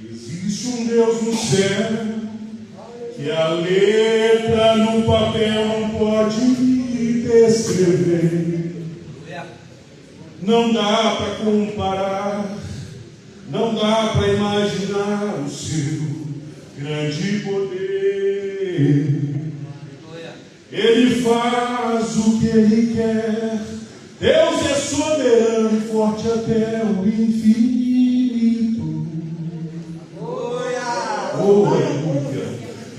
Existe um Deus no céu que a letra no papel não pode descrever. Não dá para comparar, não dá para imaginar o seu grande poder. Ele faz o que Ele quer. Deus é soberano e forte até o infinito. Oh, aleluia.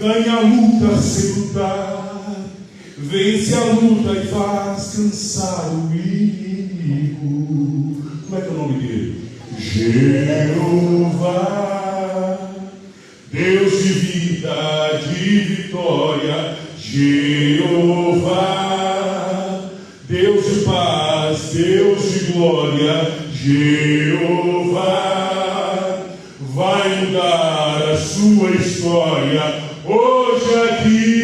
Ganha a luta sem lutar, vence a luta e faz cansar o inimigo. Como é que é o nome dele? Jeová, Deus de vida, de vitória. Jeová, Deus de paz, Deus de glória. Jeová, vai mudar a sua história hoje aqui.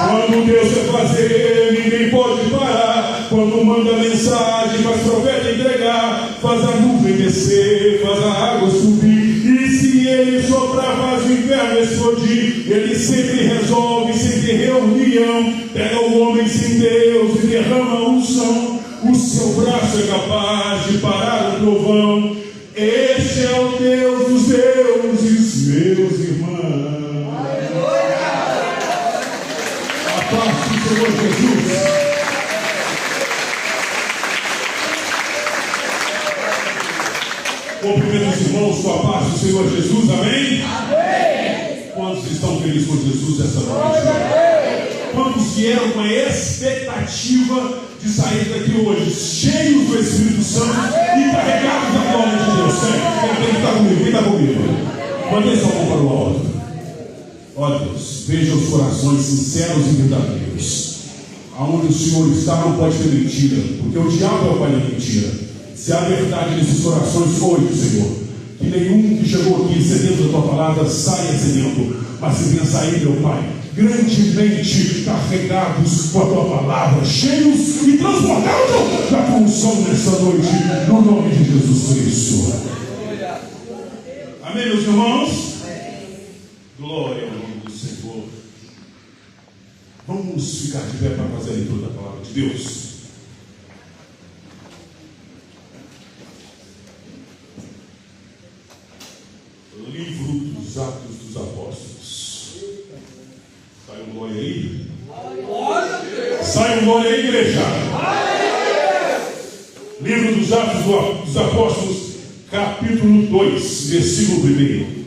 Quando Deus quer fazer, ninguém pode parar. Quando manda mensagem, faz profeta entregar, faz a nuvem descer, faz a água subir. E se Ele soprar, faz o inferno explodir. Ele sempre resolve, sem ter reunião. Pega o homem sem Deus e derrama a unção. O seu braço é capaz de parar o trovão. Este é o Deus dos deuses, meus irmãos. A paz do Senhor Jesus. Cumprimento os irmãos com a paz do Senhor Jesus, amém? Amém. Quantos estão felizes com Jesus essa noite? Quantos vieram com a expectativa de sair daqui hoje, cheios do Espírito Santo e carregados da glória de Deus? Quem está comigo? Quem está comigo? Mandei sua mão para o alto. Ó Deus, veja os corações sinceros e verdadeiros. Aonde o Senhor está não pode ter mentira, porque o diabo é o pai da mentira. Se há verdade nesses corações hoje, Senhor, que nenhum que chegou aqui sedento da tua palavra saia sedento, mas que venha sair, meu Pai, grandemente carregados com a tua palavra, cheios e transbordados da tua unção nessa noite, no nome de Jesus Cristo. Amém, meus irmãos? Glória ao nome do Senhor. Vamos ficar de pé para fazer a leitura da palavra de Deus. Livro dos Atos dos Apóstolos. Sai um glória aí? Sai um glória aí, igreja? Livro dos Atos dos Apóstolos, capítulo 2, versículo 1.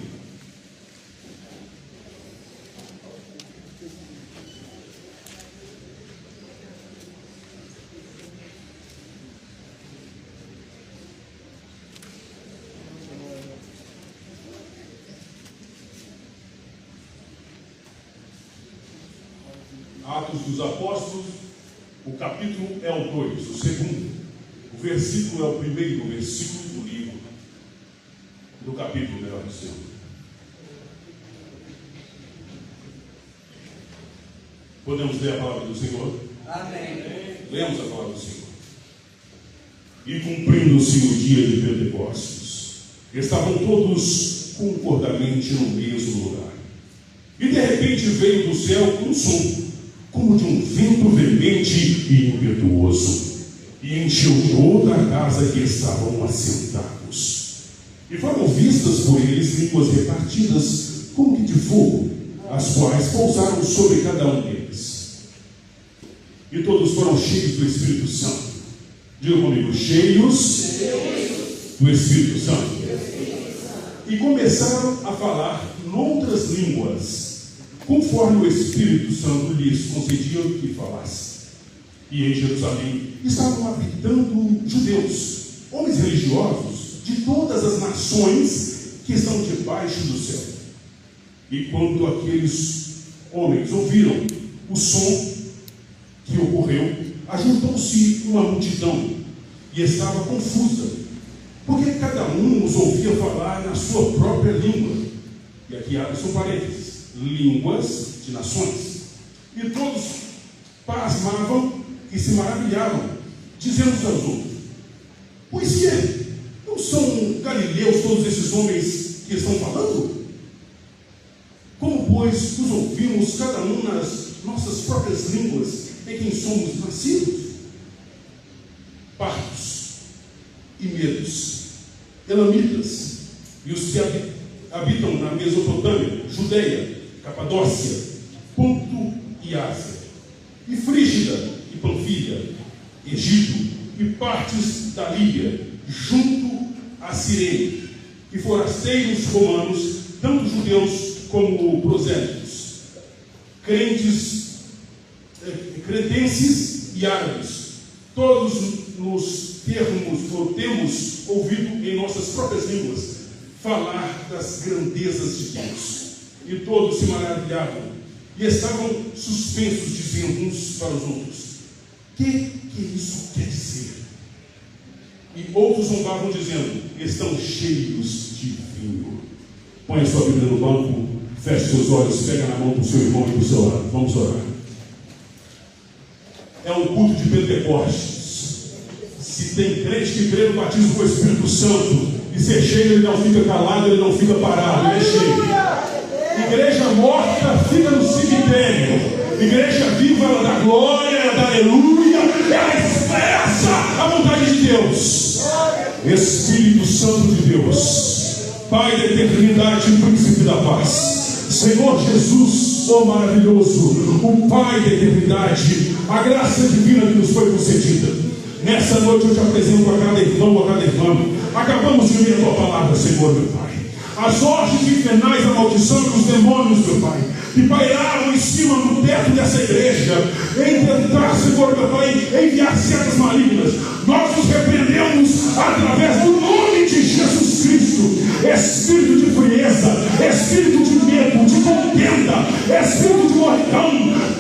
Atos dos Apóstolos, o capítulo é o 2, o segundo. O versículo é o primeiro versículo do livro, do capítulo, melhor dizendo. Podemos ler a palavra do Senhor? Amém. Lemos a palavra do Senhor. E cumprindo-se o dia de Pentecostes, estavam todos concordamente no mesmo lugar. E de repente veio do céu um som, como de um vento veemente e impetuoso, e encheu toda a casa que estavam assentados. E foram vistas por eles línguas repartidas como que de fogo, as quais pousaram sobre cada um deles. E todos foram cheios do Espírito Santo. Diga comigo, cheios do Espírito Santo. E começaram a falar noutras línguas, conforme o Espírito Santo lhes concedia que falasse. E em Jerusalém estavam habitando judeus, homens religiosos de todas as nações que estão debaixo do céu. E quando aqueles homens ouviram o som que ocorreu, ajuntou-se uma multidão e estava confusa, porque cada um os ouvia falar na sua própria língua. E aqui abre-se um parênteses. Línguas de nações. E todos pasmavam e se maravilhavam, dizendo uns aos outros: pois que são galileus todos esses homens que estão falando? Como, pois, os ouvimos cada um nas nossas próprias línguas em quem somos nascidos? Partos e medos, elamitas e os que habitam na Mesopotâmia, Judeia, Capadócia, Ponto e Ásia, e Frígida e Panfilha, Egito e partes da Líbia, junto a Cirene, e forasteiros romanos, tanto judeus como prosélitos, cretenses e árabes, todos nos temos ouvido em nossas próprias línguas falar das grandezas de Deus. E todos se maravilhavam e estavam suspensos, dizendo uns para os outros: que isso quer dizer? E outros zombavam, dizendo: estão cheios de vinho. Põe a sua Bíblia no banco, feche seus olhos, pega na mão do seu irmão e do seu lado. Vamos orar. É um culto de Pentecostes. Se tem crente que crê no batismo com o Espírito Santo e ser cheio, ele não fica calado, ele não fica parado, ele é cheio. Igreja morta fica no cemitério. Igreja viva, ela dá glória, ela dá aleluia, ela expressa a vontade de Deus. Espírito Santo de Deus, Pai da eternidade e príncipe da paz, Senhor Jesus, ó maravilhoso, o Pai da eternidade, a graça divina que nos foi concedida. Nessa noite eu te apresento a cada irmão, a cada irmã. Acabamos de ler a tua palavra, Senhor, meu Pai. As hostes infernais, a maldição e os demônios, meu Pai, que pairaram em cima do teto dessa igreja, em tentar, Senhor, meu Pai, enviar setas malignas, nós os repreendemos através do nome de Jesus Cristo. Espírito de frieza, espírito de medo, de contenda, espírito de morridão,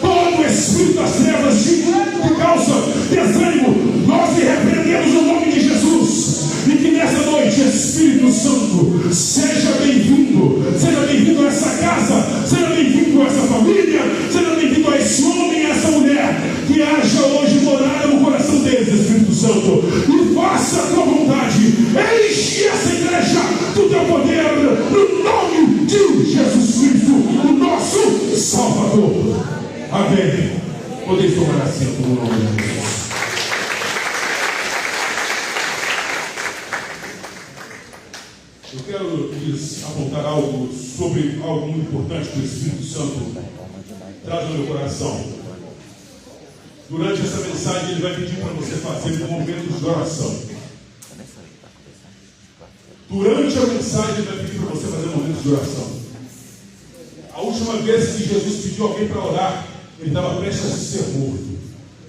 todo espírito das trevas que causa desânimo, nós lhe repreendemos no nome de Jesus. E que nessa noite, Espírito Santo, seja bem-vindo a essa casa, seja bem-vindo a essa família, seja bem-vindo a esse homem e a essa mulher, que haja hoje morada no coração deles, Espírito Santo, e faça a tua vontade, enche essa igreja do teu poder, no nome de Jesus Cristo, o nosso Salvador. Amém. Podeis tomar assento no nome de Jesus. Eu quero lhes apontar algo sobre algo muito importante que o Espírito Santo traz no meu coração. Durante essa mensagem, ele vai pedir para você fazer momentos de oração. Durante a mensagem, ele vai pedir para você fazer momentos de oração. A última vez que Jesus pediu alguém para orar, ele estava prestes a ser morto.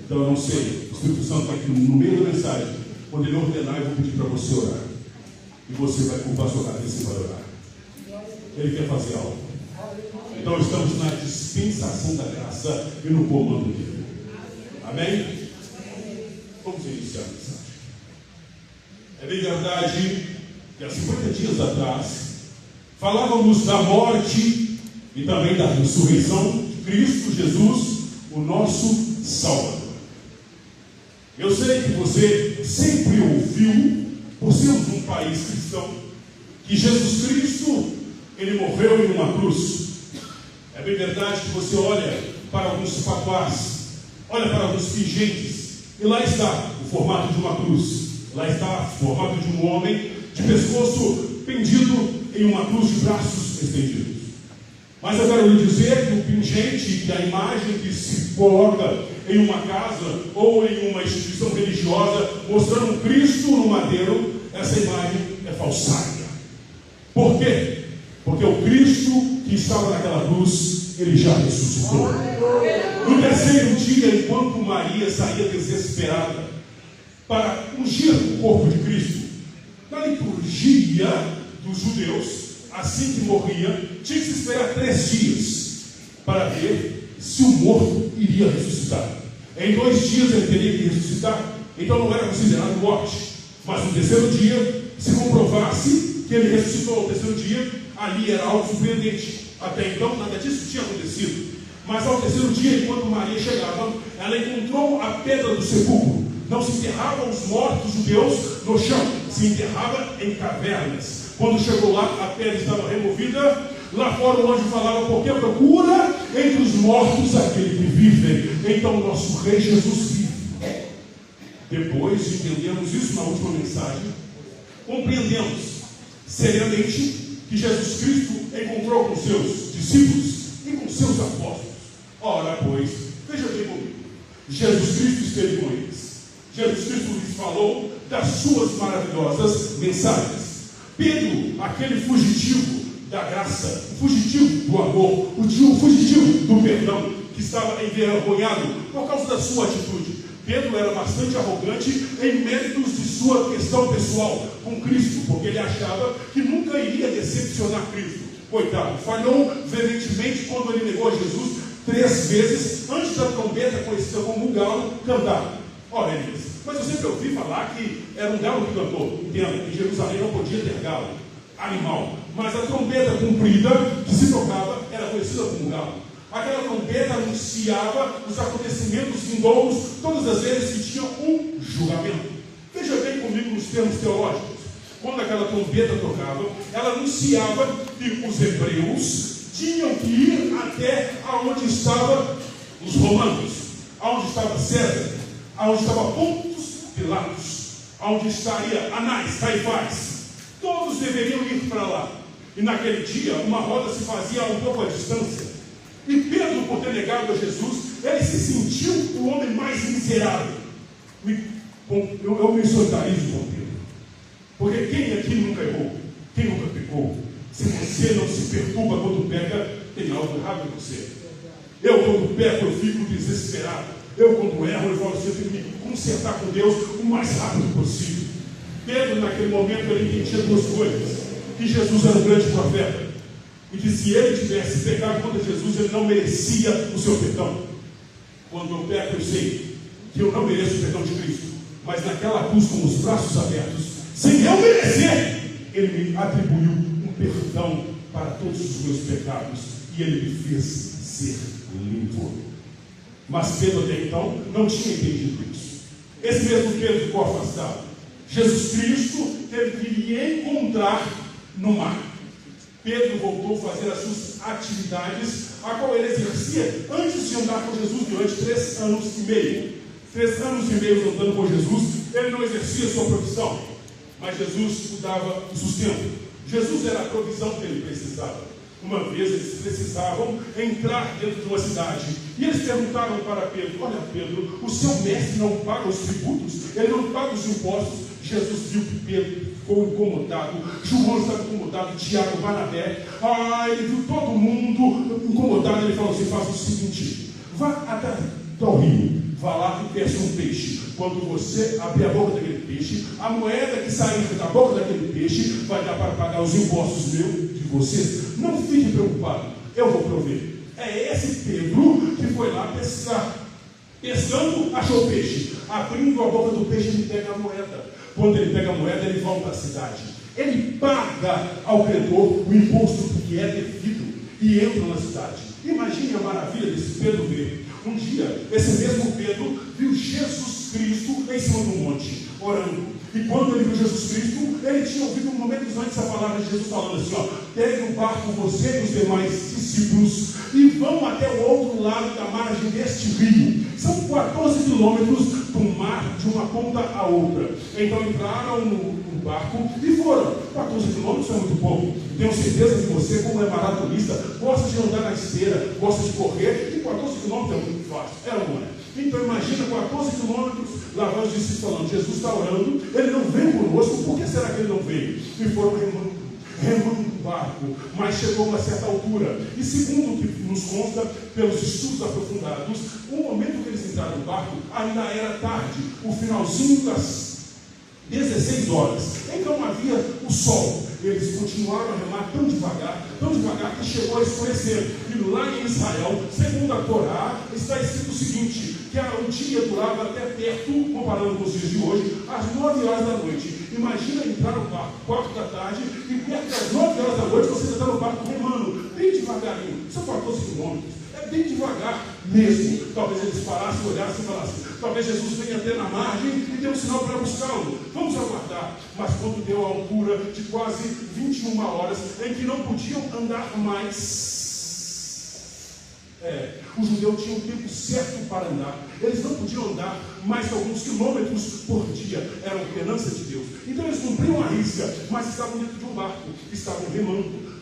Então eu não sei, o Espírito Santo está aqui no meio da mensagem. Quando ele ordenar, eu vou pedir para você orar. E você vai culpar a sua cabeça e vai orar. Ele quer fazer algo. Então estamos na dispensação da graça e no comando dele. Amém? Vamos iniciar a mensagem. É bem verdade que há 50 dias atrás falávamos da morte e também da ressurreição de Cristo Jesus, o nosso Salvador. Eu sei que você sempre ouviu, por sermos um país cristão, que Jesus Cristo, ele morreu em uma cruz. É bem verdade que você olha para alguns patuás, olha para alguns pingentes, e lá está o formato de uma cruz. Lá está o formato de um homem de pescoço pendido em uma cruz de braços estendidos. Mas eu quero lhe dizer que o pingente, que a imagem que se coloca em uma casa ou em uma instituição religiosa, mostrando um Cristo no madeiro, essa imagem é falsária. Por quê? Porque o Cristo que estava naquela cruz, ele já ressuscitou. No terceiro dia, enquanto Maria saía desesperada para ungir o corpo de Cristo, na liturgia dos judeus, assim que morria, tinha que se esperar 3 dias para ver se o morto iria ressuscitar. Em 2 dias ele teria que ressuscitar, então não era considerado morte. Mas no terceiro dia, se comprovasse que ele ressuscitou ao terceiro dia, ali era algo surpreendente. Até então nada disso tinha acontecido. Mas ao terceiro dia, enquanto Maria chegava, ela encontrou a pedra do sepulcro Não se enterrava os mortos judeus no chão, se enterrava em cavernas. Quando chegou lá, a pele estava removida. Lá fora o anjo falava: porque procura entre os mortos aquele que vive. Então o nosso Rei Jesus vive. Depois de entendermos isso na última mensagem, compreendemos seriamente que Jesus Cristo encontrou com seus discípulos e com seus apóstolos. Ora, pois, veja bem comigo, Jesus Cristo esteve com eles. Jesus Cristo lhes falou das suas maravilhosas mensagens. Pedro, aquele fugitivo da graça, o fugitivo do amor, o fugitivo do perdão, que estava envergonhado por causa da sua atitude. Pedro era bastante arrogante em méritos de sua questão pessoal com Cristo, porque ele achava que nunca iria decepcionar Cristo. Coitado, falhou veementemente quando ele negou a Jesus 3 vezes antes da trombeta, conhecida como o galo, cantar. Ora, Elias, mas eu sempre ouvi falar que era um galo que cantou. Entenda, em Jerusalém não podia ter galo, animal, mas a trombeta comprida que se tocava era conhecida como galo. Aquela trombeta anunciava os acontecimentos vindouros todas as vezes que tinha um julgamento. Veja bem comigo nos termos teológicos. Quando aquela trombeta tocava, ela anunciava que os hebreus tinham que ir até aonde estavam os romanos, aonde estava César, aonde estava Pontos Pilatos, aonde estaria Anás, Caifás. Todos deveriam ir para lá. E naquele dia, uma roda se fazia a um pouco à distância. E Pedro, por ter negado a Jesus, ele se sentiu o homem mais miserável. Eu me solidarizo com Pedro. Porque quem aqui nunca errou? Quem nunca pecou? Se você não se perturba quando peca, tem algo errado em você. Eu, quando peco, eu fico desesperado. Eu, quando erro, eu falo assim: eu tenho que me consertar com Deus o mais rápido possível. Pedro, naquele momento, ele entendia 2 coisas: que Jesus era um grande profeta, e que se ele tivesse pecado contra Jesus, ele não merecia o seu perdão. Quando eu peco, eu sei que eu não mereço o perdão de Cristo, mas naquela cruz, com os braços abertos, sem eu merecer, ele me atribuiu um perdão para todos os meus pecados, e ele me fez ser limpo. Mas Pedro até então não tinha entendido isso. Esse mesmo Pedro ficou afastado. Jesus Cristo teve que lhe encontrar no mar. Pedro voltou a fazer as suas atividades, a qual ele exercia antes de andar com Jesus durante 3 anos e meio. 3 anos e meio andando com Jesus, ele não exercia a sua profissão, mas Jesus o dava o sustento. Jesus era a provisão que ele precisava. Uma vez eles precisavam entrar dentro de uma cidade, e eles perguntaram para Pedro: olha, Pedro, o seu mestre não paga os tributos, ele não paga os impostos. Jesus viu que Pedro ficou incomodado, João estava incomodado, Tiago, Barnabé, ele viu todo mundo incomodado. Ele falou assim: faça o seguinte, vá até o rio, vá lá e peça um peixe. Quando você abrir a boca daquele peixe, a moeda que sair da boca daquele peixe vai dar para pagar os impostos meus de vocês. Não fique preocupado, eu vou prover. É esse Pedro que foi lá pescar. Pescando, achou o peixe. Abrindo a boca do peixe, ele pega a moeda. Quando ele pega a moeda, ele volta à cidade. Ele paga ao credor o imposto que é devido e entra na cidade. Imagine a maravilha desse Pedro ver. Um dia, esse mesmo Pedro viu Jesus Cristo em cima do monte, orando. E quando ele viu Jesus Cristo, ele tinha ouvido momentos antes a palavra de Jesus falando assim: ó, pegue o barco, você e os demais discípulos, e vão até o outro lado da margem deste rio. São 14 quilômetros do mar, de uma ponta a outra. Então entraram no barco e foram. 14 quilômetros é muito pouco. Tenho certeza que você, como é maratonista, gosta de andar na esteira, gosta de correr, e 14 quilômetros é muito fácil. É ou não é? Então imagina 14 quilômetros, lá vai os discípulos falando: Jesus está orando, ele não vem conosco, por que será que ele não veio? E foram remando o barco, mas chegou a uma certa altura. E segundo o que nos consta pelos estudos aprofundados, o momento que eles entraram no barco ainda era tarde, o finalzinho das 16 horas. Então havia o sol. Eles continuaram a remar tão devagar que chegou a escurecer. E lá em Israel, segundo a Torá, está escrito o seguinte: que o dia durava até perto, comparando com os dias de hoje, às 9 horas da noite. Imagina entrar no barco 4 da tarde e perto das 9 horas da noite você está no barco remando, bem devagarinho. São 14 quilômetros. É bem devagar mesmo. Talvez eles parassem, olhassem e falassem: Talvez Jesus venha até na margem e dê um sinal para buscá-lo. Vamos aguardar. Mas quando deu a altura de quase 21 horas, em que não podiam andar mais, os judeus tinham o tempo certo para andar. Eles não podiam andar mais que alguns quilômetros por dia. Era a ordenança de Deus. Então eles cumpriam a risca, mas estavam dentro de um barco. Estavam remando.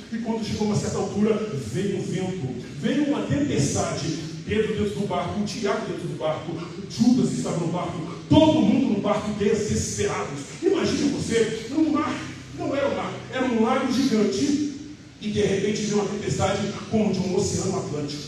E quando chegou a uma certa altura, veio um vento, veio uma tempestade. Pedro dentro do barco, Tiago dentro do barco, Judas estava no barco, todo mundo no barco, desesperados. Imagine você, num mar, não era um mar, era um lago gigante, e de repente veio uma tempestade como de um oceano Atlântico.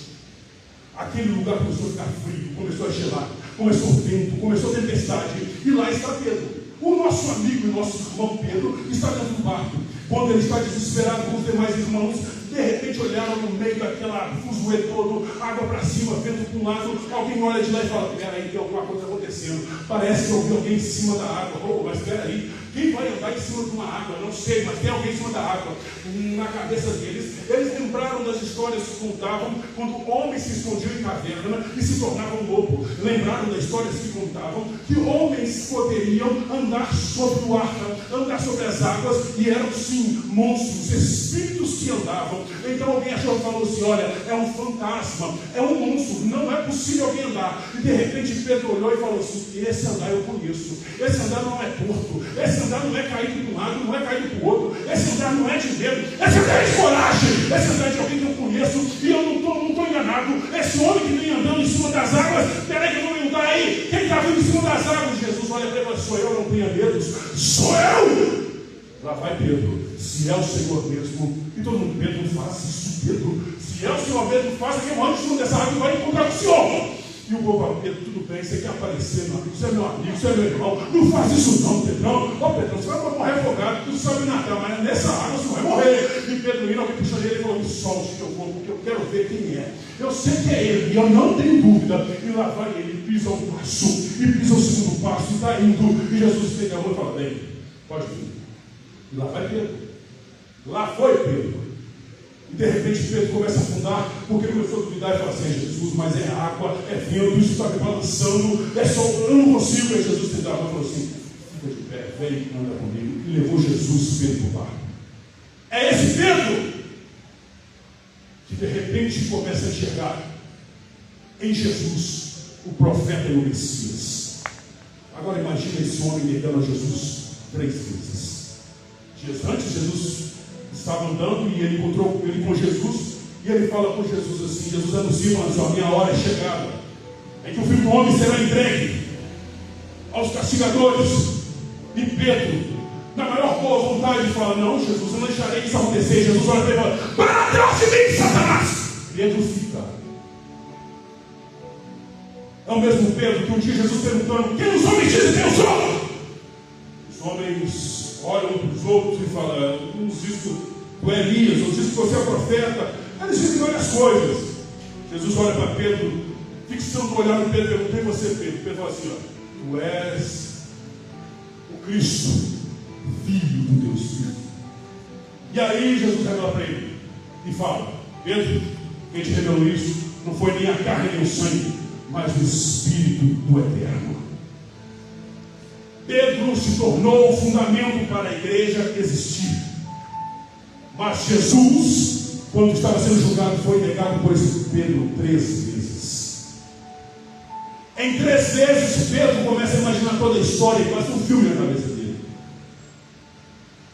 Aquele lugar começou a ficar frio, começou a gelar, começou o vento, começou a tempestade, e lá está Pedro. O nosso amigo e nosso irmão Pedro está dentro do barco. Quando ele está desesperado com os demais irmãos, de repente olharam no meio daquela fuzuê todo, água para cima, vento para um lado, alguém olha de lá e fala: peraí, tem alguma coisa acontecendo, parece que eu vi alguém em cima da água. Mas peraí, quem vai andar em cima de uma água? Não sei, mas tem alguém em cima da água. Na cabeça deles, eles lembraram das histórias que contavam quando homens se escondiam em caverna e se tornavam lobo. Lembraram das histórias que contavam que homens poderiam andar sobre o ar, andar sobre as águas, e eram sim monstros, espíritos que andavam. Então alguém achou e falou assim: olha, é um fantasma, é um monstro, não é possível alguém andar. E de repente Pedro olhou e falou assim: esse andar eu conheço, esse andar não é torto, esse andar não é caído de um lado, não é caído para o outro, esse andar não é de medo, esse andar é de coragem, esse andar é de alguém que eu conheço, e eu não estou enganado. Esse homem que vem andando em cima das águas, peraí que eu vou andar aí, quem está vindo em cima das águas? Jesus olha para ele: sou eu, não tenha medo, sou eu. Lá vai Pedro: se é o Senhor mesmo. E todo mundo: Pedro, não faz isso, Pedro. Se é o Senhor mesmo, faça que eu ando em cima dessa água e vai encontrar com o Senhor. E o povo fala: Pedro, tudo bem, você quer aparecer, meu amigo, você é meu amigo, você é meu irmão, não faz isso não, Pedrão. Pedrão, você vai morrer afogado, tu sabe nadar, mas nessa água você vai morrer. E Pedro indo, alguém puxando ele e falou: me solte que eu vou, porque eu quero ver quem é. Eu sei que é ele, e eu não tenho dúvida. E lá vai ele, pisa um passo, e pisa o segundo passo, e está indo. E Jesus estende a mão e fala: bem, pode vir. E lá vai Pedro. Lá foi Pedro. E de repente Pedro começa a afundar, porque começou a duvidar e fala assim: é Jesus, mas é água, é vento, isso está me balançando, é só, eu não consigo. Aí Jesus teve a mão e falou assim: fica de pé, vem, anda comigo. E levou Jesus Pedro para o barco. É esse Pedro que de repente começa a enxergar em Jesus o profeta e o Messias. Agora imagina esse homem negando a Jesus 3 vezes. Dias antes, Jesus estava andando e ele encontrou ele com Jesus, e ele fala com Jesus assim: Jesus anuncia, mas a minha hora é chegada, em que o Filho do Homem será entregue aos castigadores. E Pedro, na maior boa vontade, fala: não, Jesus, eu não deixarei isso acontecer. Jesus olha para ele e fala: para trás de mim, Satanás. Pedro fica. É o mesmo Pedro que um dia Jesus perguntando: quem os homens dizem que eu sou? Os homens olham um para os outros e falam: uns dizem que tu é Elias, outros dizem que você é profeta. Eles dizem várias coisas. Jesus olha para Pedro, fixando o olhar no Pedro, e pergunta: e você, Pedro? Pedro fala assim: ó, tu és o Cristo, Filho do Deus Filho. E aí Jesus revela para ele e fala: Pedro, quem te revelou isso não foi nem a carne nem o sangue, mas o Espírito do Eterno. Pedro se tornou o fundamento para a igreja existir. Mas Jesus, quando estava sendo julgado, foi negado por esse Pedro 3 vezes. Em 3 vezes, Pedro começa a imaginar toda a história e faz um filme na cabeça dele.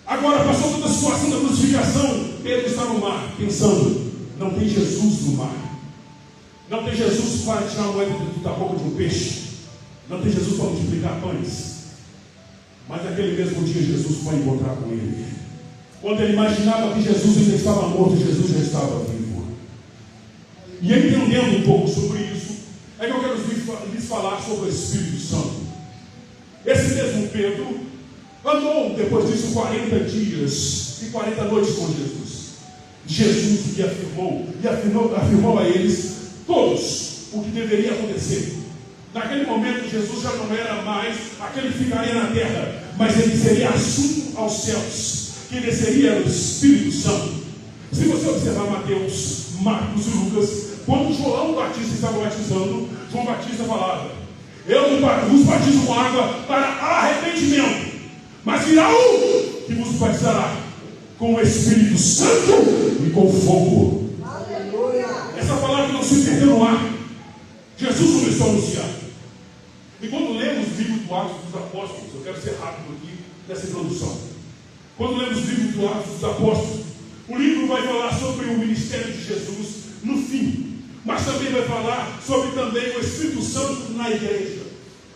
Agora, passou toda a situação da crucificação, Pedro está no mar, pensando: não tem Jesus no mar. Não tem Jesus para tirar a moeda da boca de um peixe. Não tem Jesus para multiplicar pães. Mas naquele mesmo dia Jesus foi encontrar com ele. Quando ele imaginava que Jesus ainda estava morto, Jesus já estava vivo. E entendendo um pouco sobre isso, é que eu quero lhes falar sobre o Espírito Santo. Esse mesmo Pedro andou depois disso 40 dias e 40 noites com Jesus. Jesus que afirmou a eles todos o que deveria acontecer. Naquele momento, Jesus já não era mais aquele que ficaria na terra, mas ele seria assunto aos céus. Quem desceria era o Espírito Santo. Se você observar Mateus, Marcos e Lucas, quando João Batista estava batizando, João Batista falava: Eu vos batizo com água para arrependimento, mas virá um que vos batizará com o Espírito Santo e com fogo. Aleluia. Essa palavra não se perdeu no ar. Jesus começou a anunciar. E quando lemos o livro do Atos dos Apóstolos, eu quero ser rápido aqui nessa introdução. Quando lemos o livro do Atos dos Apóstolos, o livro vai falar sobre o ministério de Jesus no fim, mas também vai falar sobre também o Espírito Santo na igreja.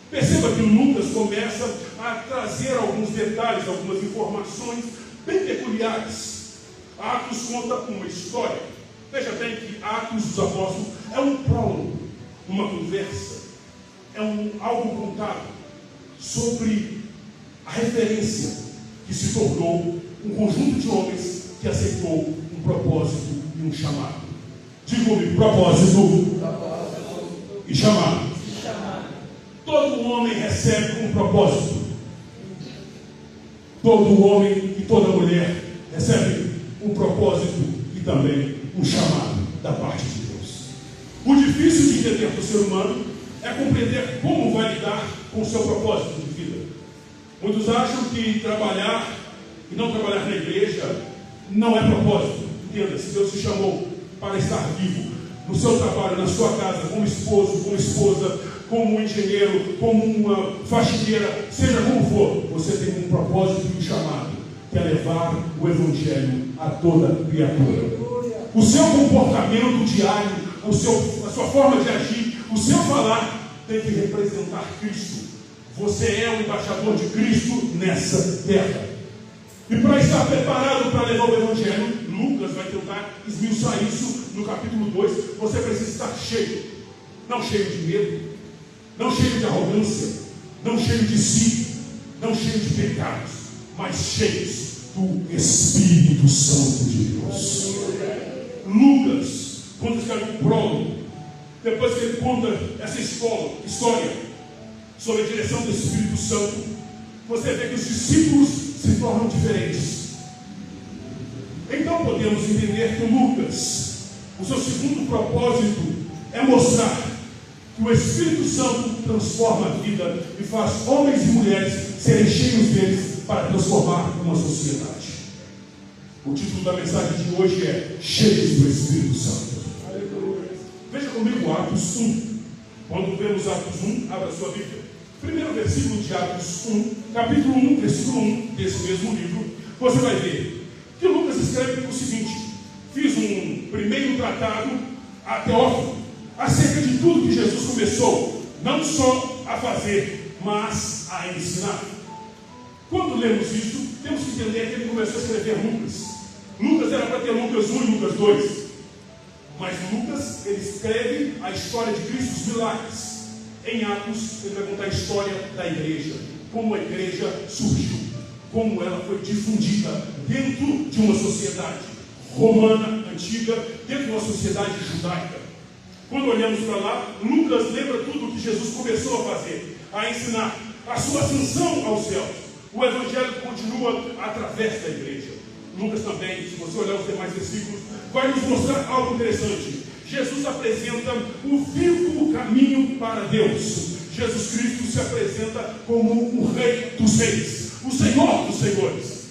Perceba que Lucas começa a trazer alguns detalhes, algumas informações bem peculiares. Atos conta uma história. Veja bem que Atos dos Apóstolos é um prólogo, uma conversa, é algo contado sobre a referência que se tornou um conjunto de homens que aceitou um propósito e um chamado. Digo-me, propósito e chamado. Todo homem recebe um propósito. Todo homem e toda mulher recebe um propósito e também um chamado da parte de Deus. O difícil de entender para o ser humano é compreender como vai lidar com o seu propósito de vida. Muitos acham que trabalhar e não trabalhar na igreja não é propósito. Entenda, se Deus te chamou para estar vivo no seu trabalho, na sua casa, como esposo, como esposa, como engenheiro, como uma faxineira, seja como for, você tem um propósito e um chamado, que é levar o Evangelho a toda criatura. O seu comportamento diário, a sua forma de agir, o seu falar tem que representar Cristo. Você é o embaixador de Cristo nessa terra. E para estar preparado para levar o Evangelho, Lucas vai tentar esmiuçar isso no capítulo 2. Você precisa estar cheio, não cheio de medo, não cheio de arrogância, não cheio de si, não cheio de pecados, mas cheios do Espírito Santo de Deus. Lucas, quando escreve o prólogo, depois que ele conta essa história sobre a direção do Espírito Santo, você vê que os discípulos se tornam diferentes. Então podemos entender que Lucas, o seu segundo propósito é mostrar que o Espírito Santo transforma a vida e faz homens e mulheres serem cheios deles para transformar uma sociedade. O título da mensagem de hoje é Cheios do Espírito Santo. Veja comigo Atos 1. Quando vemos Atos 1, abra sua Bíblia. Primeiro versículo de Atos 1, capítulo 1, versículo 1 desse mesmo livro, você vai ver que Lucas escreve o seguinte: fiz um primeiro tratado a Teófilo acerca de tudo que Jesus começou, não só a fazer, mas a ensinar. Quando lemos isso, temos que entender que ele começou a escrever Lucas. Lucas era para ter Lucas 1 e Lucas 2, mas Lucas, ele escreve a história de Cristo, os milagres. Em Atos, ele vai contar a história da igreja, como a igreja surgiu, como ela foi difundida dentro de uma sociedade romana, antiga, dentro de uma sociedade judaica. Quando olhamos para lá, Lucas lembra tudo o que Jesus começou a fazer, a ensinar, a sua ascensão aos céus. O Evangelho continua através da igreja. Lucas também, se você olhar os demais versículos, vai nos mostrar algo interessante. Jesus apresenta o vivo caminho para Deus. Jesus Cristo se apresenta como o Rei dos Reis, o Senhor dos Senhores.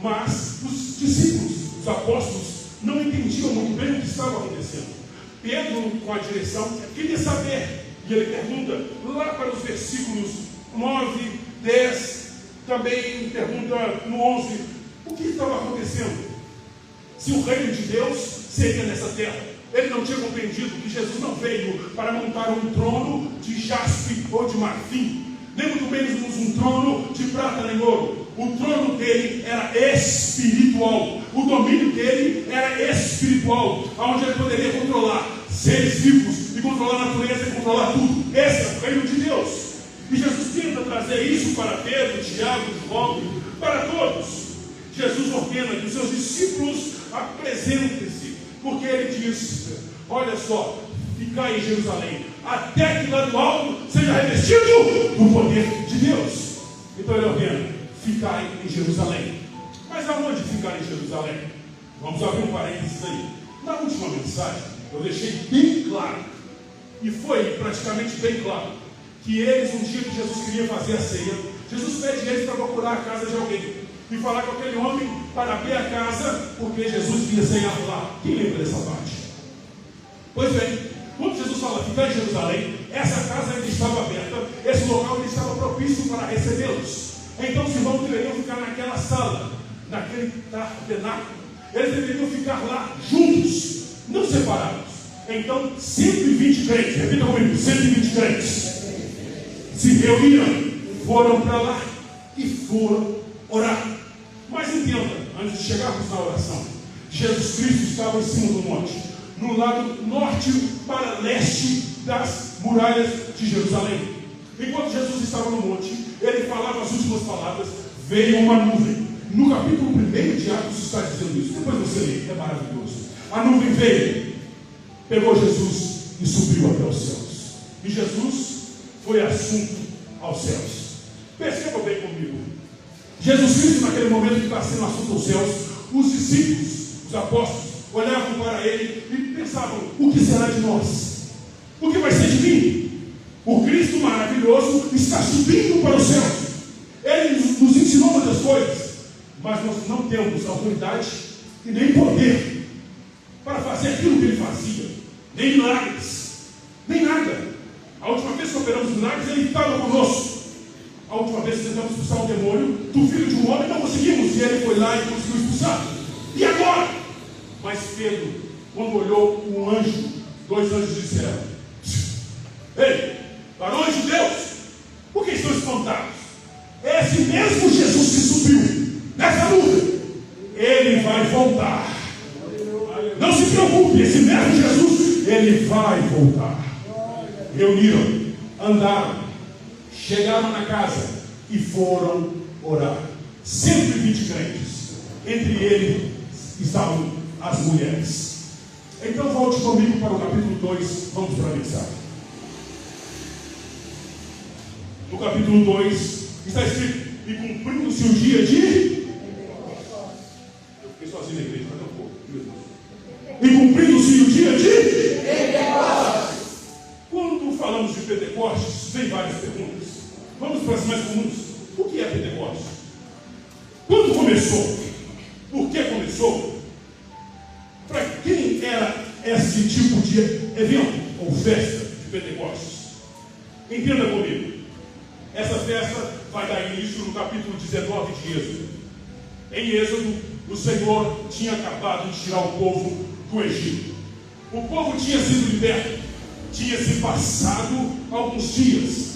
Mas os discípulos, os apóstolos, não entendiam muito bem o que estava acontecendo. Pedro, com a direção, queria saber. E ele pergunta, lá para os versículos 9, 10, também pergunta no 11, o que estava acontecendo? Se o reino de Deus seria nessa terra. Ele não tinha compreendido que Jesus não veio para montar um trono de jaspe ou de marfim, nem muito menos um trono de prata nem ouro. O trono dele era espiritual, o domínio dele era espiritual, onde ele poderia controlar seres vivos e controlar a natureza e controlar tudo. Esse é o reino de Deus. E Jesus tenta trazer isso para Pedro, Tiago, João, para todos. Jesus ordena que os seus discípulos apresentem-se, porque ele diz, olha só, ficai em Jerusalém, até que lá do alto seja revestido do poder de Deus. Então ele ordena, ficai em Jerusalém. Mas aonde ficar em Jerusalém? Vamos abrir um parênteses aí. Na última mensagem, eu deixei bem claro, e foi praticamente bem claro, que eles, um dia que Jesus queria fazer a ceia, Jesus pede eles para procurar a casa de alguém e falar com aquele homem para abrir a casa, porque Jesus ia ceiar lá. Quem lembra dessa parte? Pois bem, quando Jesus fala ficar em Jerusalém, essa casa ainda estava aberta, esse local ainda estava propício para recebê-los. Então os irmãos deveriam ficar naquela sala, naquele tabernáculo. Eles deveriam ficar lá juntos, não separados. Então 120 crentes, repita comigo, 120 crentes se reuniram, foram para lá e foram orar. Mas entenda, antes de chegarmos na oração, Jesus Cristo estava em cima do monte, no lado norte para leste das muralhas de Jerusalém. Enquanto Jesus estava no monte, ele falava as últimas palavras, veio uma nuvem. No capítulo 1 de Atos está dizendo isso. Depois você lê, é maravilhoso. A nuvem veio, pegou Jesus e subiu até os céus. E Jesus foi assunto aos céus. Perceba bem comigo. Jesus Cristo, naquele momento que está sendo assunto aos céus, os discípulos, os apóstolos, olhavam para ele e pensavam: o que será de nós? O que vai ser de mim? O Cristo maravilhoso está subindo para os céus. Ele nos ensinou muitas coisas, mas nós não temos autoridade e nem poder para fazer aquilo que ele fazia, nem milagres, nem nada. A última vez que operamos milagres, ele estava conosco. A última vez que tentamos expulsar um demônio do filho de um homem, não conseguimos, e ele foi lá e conseguiu expulsar. E agora? Mas Pedro, quando olhou um anjo, dois anjos disseram: ei, varões de Deus, por que estão espantados? Esse mesmo Jesus que subiu nessa nuvem, ele vai voltar. Não se preocupe, esse mesmo Jesus, ele vai voltar. Reuniram, andaram, chegaram na casa e foram orar. 120 crentes, entre eles estavam as mulheres. Então volte comigo para o capítulo 2, vamos para a mensagem. No capítulo 2 está escrito: e cumprindo-se o dia de... Eu fiquei sozinho na igreja, mas um pouco. E cumprindo-se o dia de... Quando falamos de Pentecostes, vem várias perguntas. Vamos para as mais comuns. O que é Pentecostes? Quando começou? Por que começou? Para quem era esse tipo de evento ou festa de Pentecostes? Entenda comigo. Essa festa vai dar início no capítulo 19 de Êxodo. Em Êxodo, o Senhor tinha acabado de tirar o povo do Egito. O povo tinha sido liberto. Tinha se passado alguns dias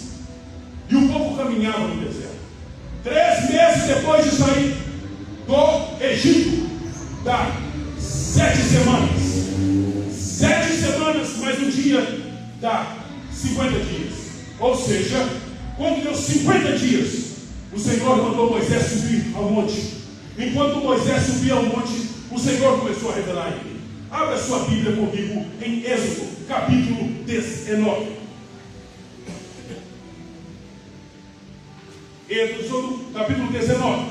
e o povo caminhava no deserto. 3 meses depois de sair do Egito, dá 7 semanas. 7 semanas mais um dia dá 50 dias. Ou seja, quando deu 50 dias, o Senhor mandou Moisés subir ao monte. Enquanto Moisés subia ao monte, o Senhor começou a revelar a ele. Abra sua Bíblia comigo em Êxodo, capítulo 19. Êxodo, capítulo 19.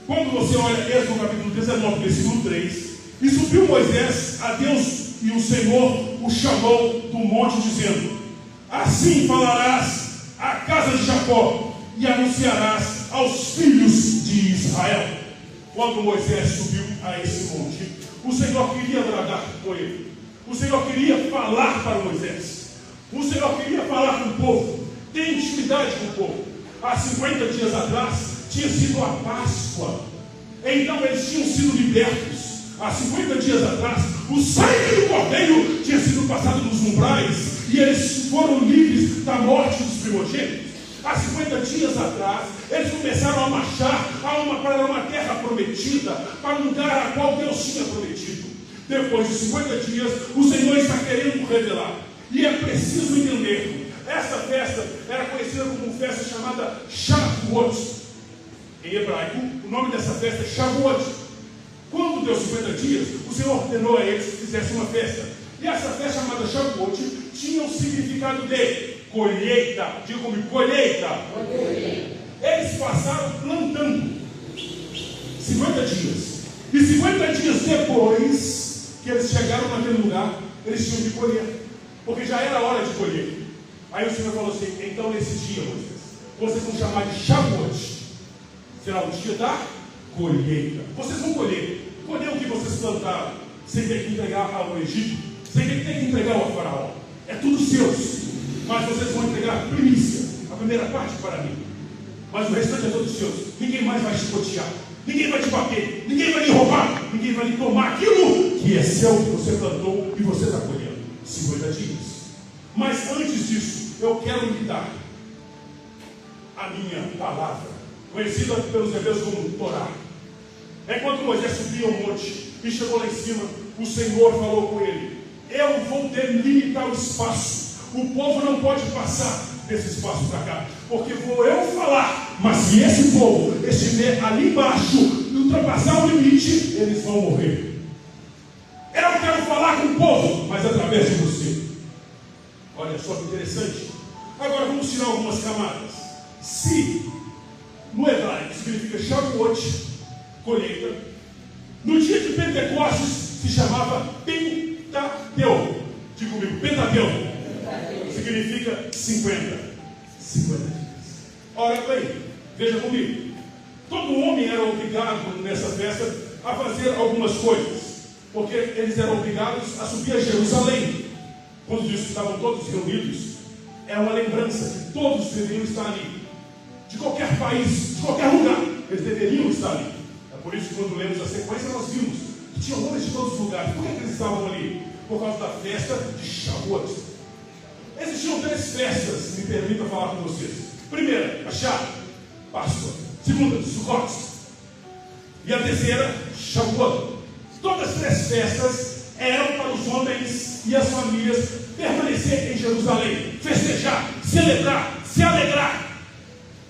Quando você olha Êxodo, capítulo 19, versículo 3, e subiu Moisés a Deus, e o Senhor o chamou do monte, dizendo: assim falarás à casa de Jacó, e anunciarás aos filhos de Israel. Quando Moisés subiu a esse monte, o Senhor queria agradar com ele. O Senhor queria falar para Moisés. O Senhor queria falar com o povo, ter intimidade com o povo. Há 50 dias atrás tinha sido a Páscoa. Então eles tinham sido libertos. Há 50 dias atrás, o sangue do Cordeiro tinha sido passado nos umbrais e eles foram livres da morte dos primogênitos. Há 50 dias atrás, eles começaram a marchar para uma terra prometida, para um lugar a qual Deus tinha prometido. Depois de 50 dias, o Senhor está querendo revelar. E é preciso entender, essa festa era conhecida como festa chamada Shavuot. Em hebraico, o nome dessa festa é Shavuot. Quando deu 50 dias, o Senhor ordenou a eles que fizessem uma festa. E essa festa chamada Shavuot tinha um significado de colheita. Diga comigo, colheita. Eles passaram plantando 50 dias. E 50 dias depois que eles chegaram naquele lugar, eles tinham de colher. Porque já era hora de colher. Aí o Senhor falou assim: então nesse dia, vocês vão chamar de Shavuot. Será o dia da colheita. Vocês vão colher o que vocês plantaram, sem ter que entregar ao Egito, sem ter que entregar ao faraó. É tudo seus, mas vocês vão entregar a primícia, a primeira parte para mim. Mas o restante é todo seus. Ninguém mais vai te chicotear, ninguém vai te bater, ninguém vai lhe roubar, ninguém vai lhe tomar aquilo que é seu, que você plantou e você está colhendo. 50 dias. Mas antes disso, eu quero lhe dar a minha palavra, conhecida pelos hebreus como Torá. Enquanto Moisés subia o monte e chegou lá em cima, o Senhor falou com ele: eu vou delimitar o espaço. O povo não pode passar desse espaço para cá, porque vou eu falar. Mas se esse povo estiver ali embaixo e ultrapassar o limite, eles vão morrer. Eu quero falar com o povo, mas através de você. Olha só que interessante. Agora vamos tirar algumas camadas. Se no hebraico significa Shavuot, colheita, no dia de Pentecostes se chamava Pentateu. Diga comigo, Pentateu. Significa 50 dias. Ora bem, veja comigo. Todo homem era obrigado nessa festa a fazer algumas coisas, porque eles eram obrigados a subir a Jerusalém. Quando diz que estavam todos reunidos, é uma lembrança que todos deveriam estar ali, de qualquer país, de qualquer lugar, eles deveriam estar ali. É por isso que quando lemos a sequência nós vimos que tinha homens de todos os lugares. Por que eles estavam ali? Por causa da festa de Shavuot. Existiam 3 festas, me permita falar com vocês. Primeira, a Chá, Páscoa. Segunda, Sukkot. E a terceira, Shavuot. Todas as 3 festas eram para os homens e as famílias permanecer em Jerusalém, festejar, celebrar, se alegrar,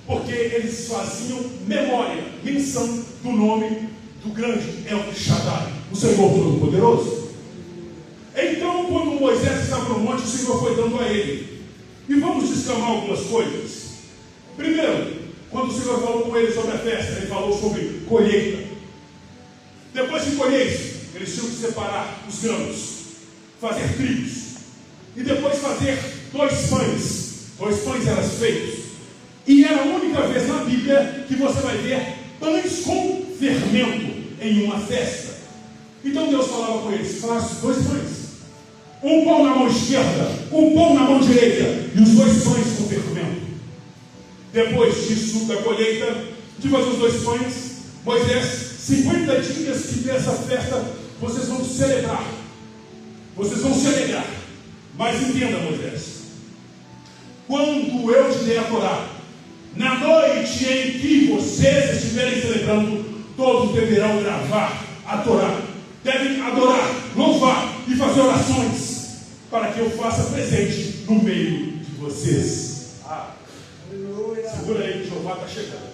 porque eles faziam memória, menção do nome do grande El Shaddai, o Senhor Todo-Poderoso. Então, quando Moisés estava no monte, o Senhor foi dando a ele. E vamos descamar algumas coisas. Primeiro, quando o Senhor falou com ele sobre a festa, ele falou sobre colheita. Depois de colheita, eles tinham que separar os grãos, fazer trigos, e depois fazer 2 pães. 2 pães eram feitos. E era a única vez na Bíblia que você vai ver pães com fermento em uma festa. Então Deus falava com eles: faz 2 pães, um pão na mão esquerda, um pão na mão direita, e os 2 pães com fermento. Depois disso, da colheita, de fazer os 2 pães, Moisés, 50 dias que tem essa festa, vocês vão celebrar, vocês vão se alegrar. Mas entenda, Moisés, quando eu te der a Torá, na noite em que vocês estiverem celebrando, todos deverão gravar a Torá, devem adorar, louvar e fazer orações, para que eu faça presente no meio de vocês. Segura aí que Jeová está chegando.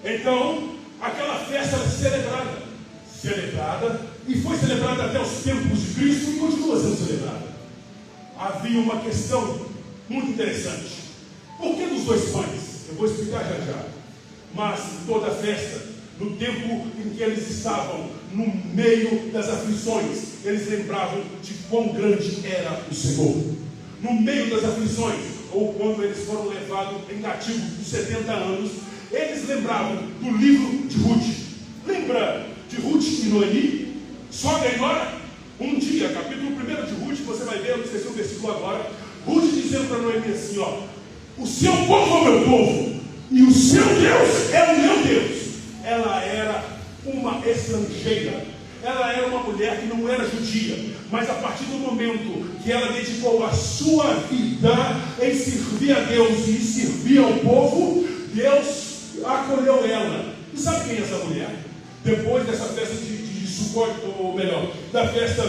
Então, aquela festa era celebrada, e foi celebrada até os tempos de Cristo, e continua sendo celebrada. Havia uma questão muito interessante. Por que dos 2 pães? Eu vou explicar já. Mas toda a festa, no tempo em que eles estavam no meio das aflições, eles lembravam de quão grande era o Senhor. No meio das aflições, ou quando eles foram levados em cativo por 70 anos, eles lembravam do livro de Ruth. Lembra de Ruth e Noemi? Sogra e nora? Um dia, capítulo 1 de Ruth, você vai ver, eu não sei se é o versículo agora, Ruth dizendo para Noemi assim: o seu povo é o meu povo, e o seu Deus é o meu Deus. Ela era uma estrangeira, ela era uma mulher que não era judia, mas a partir do momento que ela dedicou a sua vida em servir a Deus e servir ao povo, Deus acolheu ela. E sabe quem é essa mulher? Depois dessa festa de Sukkot, ou melhor, da festa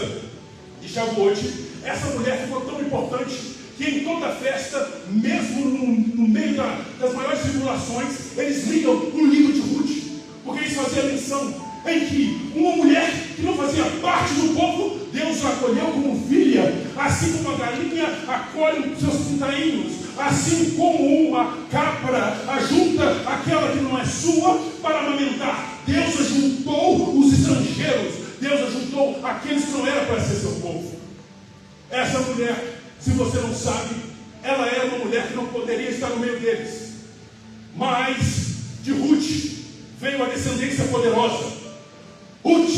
de Shavuot, essa mulher ficou tão importante que em toda a festa, mesmo no meio das maiores tribulações, eles ligam o livro de Ruth, porque eles faziam menção em que uma mulher que não fazia parte do povo, Deus a acolheu como filha, assim como a galinha acolhe os seus pintainhos, assim como uma cabra ajunta aquela que não é sua para amamentar. Deus ajuntou os estrangeiros, Deus ajuntou aqueles que não eram para ser seu povo. Essa mulher Se você não sabe, ela era uma mulher que não poderia estar no meio deles. Mas de Ruth veio a descendência poderosa. Ruth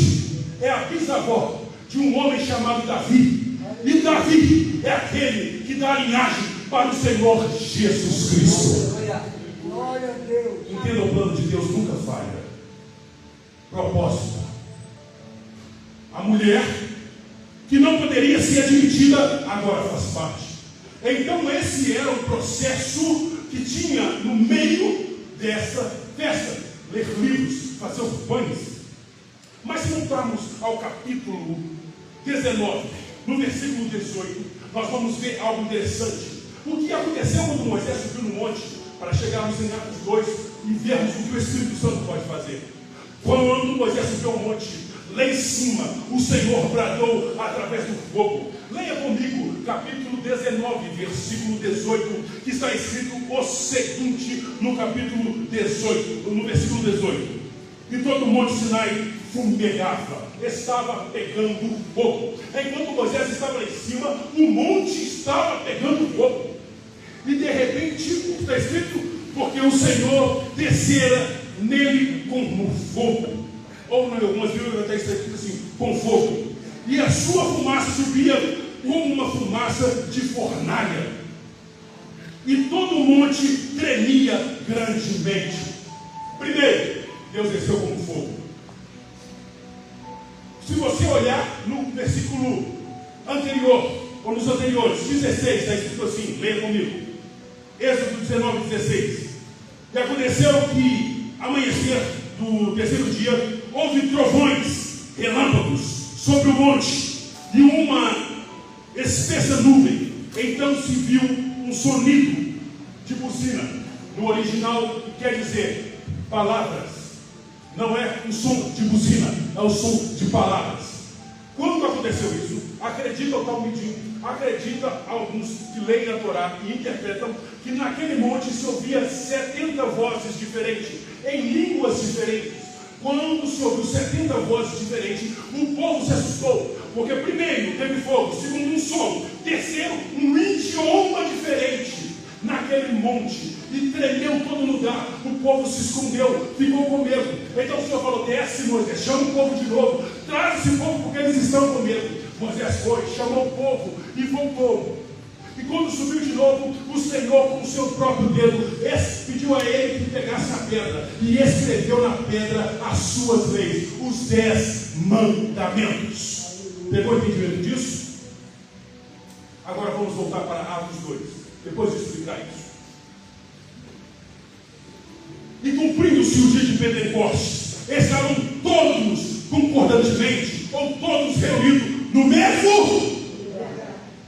é a bisavó de um homem chamado Davi. E Davi é aquele que dá a linhagem para o Senhor Jesus Cristo. Glória a Deus. Entenda, o plano de Deus nunca falha. Propósito. A mulher que não poderia ser admitida, agora faz parte. Então esse era o processo que tinha no meio dessa festa. Ler livros, fazer os pães. Mas se voltarmos ao capítulo 19, no versículo 18, nós vamos ver algo interessante. O que aconteceu quando Moisés subiu no monte, para chegarmos em Atos 2 e vermos o que o Espírito Santo pode fazer. Quando Moisés subiu ao monte, lá em cima, o Senhor bradou através do fogo. Leia comigo, capítulo 19, versículo 18, que está escrito o seguinte, no capítulo 18, no versículo 18. E todo o monte Sinai fumegava, estava pegando fogo. Enquanto Moisés estava lá em cima, o monte estava pegando fogo. E de repente, está escrito, porque o Senhor descera nele como fogo. Ou em algumas Bíblias até está escrito assim, com fogo. E a sua fumaça subia como uma fumaça de fornalha. E todo o monte tremia grandemente. Primeiro, Deus desceu como fogo. Se você olhar no versículo anterior, ou nos anteriores, 16, está escrito assim, leia comigo. Êxodo 19, 16. E aconteceu que, amanhecer do terceiro dia, houve trovões, relâmpagos sobre o monte e uma espessa nuvem. Então se viu um sonido de buzina. No original quer dizer palavras. Não é um som de buzina, é o som de palavras. Quando aconteceu isso, acredita o Talmidim, acredita alguns que leem a Torá e interpretam que naquele monte se ouvia 70 vozes diferentes, em línguas diferentes. Quando se ouviu 70 vozes diferentes, o povo se assustou, porque primeiro teve fogo, segundo um som, terceiro um idioma diferente naquele monte, e tremeu todo lugar. O povo se escondeu, ficou com medo. Então o Senhor falou, desce Moisés, chama o povo de novo, traz esse povo porque eles estão com medo. Moisés foi, chamou o povo e voltou. E quando subiu de novo, o Senhor com o seu próprio dedo pediu a ele que pegasse a pedra e escreveu na pedra as suas leis, os 10 mandamentos. Pegou o entendimento disso? Agora vamos voltar para Atos 2, depois de explicar isso. E cumprindo-se o dia de Pentecostes, estavam todos concordantemente, ou todos reunidos no mesmo.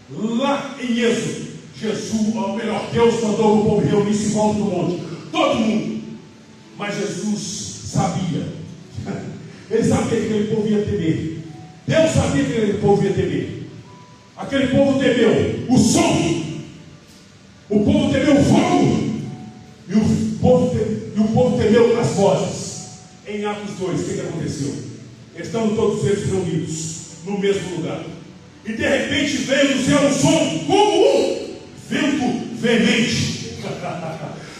Lá em Êxodo, Jesus, ou melhor, Deus mandou o povo reunir-se em volta do monte, todo mundo. Mas Jesus sabia, ele sabia que aquele povo ia temer. Deus sabia que aquele povo ia temer. Aquele povo temeu o som, o povo temeu o fogo, e o povo temeu as vozes. Em Atos 2, o que aconteceu? Estando todos eles reunidos no mesmo lugar. E de repente veio do céu um som como um vento veemente.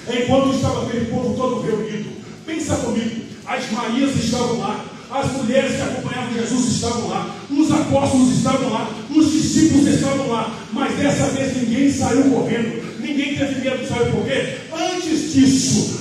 Enquanto estava aquele povo todo reunido, pensa comigo, as Marias estavam lá, as mulheres que acompanhavam Jesus estavam lá, os apóstolos estavam lá, os discípulos estavam lá, mas dessa vez ninguém saiu correndo, ninguém teve medo, sabe por quê? Antes disso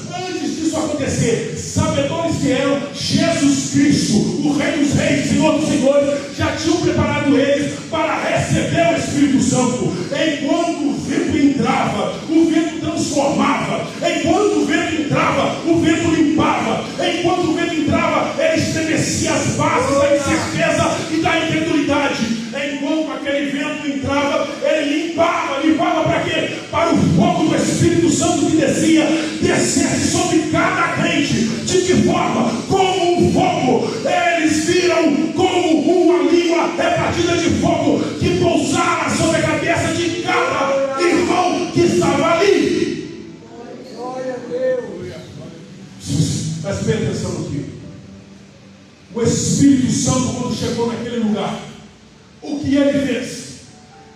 acontecer, sabedores que eram Jesus Cristo, o Rei dos Reis, Senhor dos Senhores, já tinham preparado eles para receber o Espírito Santo. Enquanto o vento entrava, o vento transformava. Enquanto o vento entrava, o vento limpava. Enquanto o vento entrava, ele estremecia as bases da incerteza e da incredulidade. Enquanto aquele vento entrava, ele limpava para quê? Para o fogo do Espírito Santo que descesse sobre cada crente. De que forma? Como um fogo. Eles viram como uma língua repartida de fogo que pousava sobre a cabeça de cada irmão que estava ali. Glória a Deus. Preste bem atenção aqui. O Espírito Santo, quando chegou naquele lugar, o que ele fez?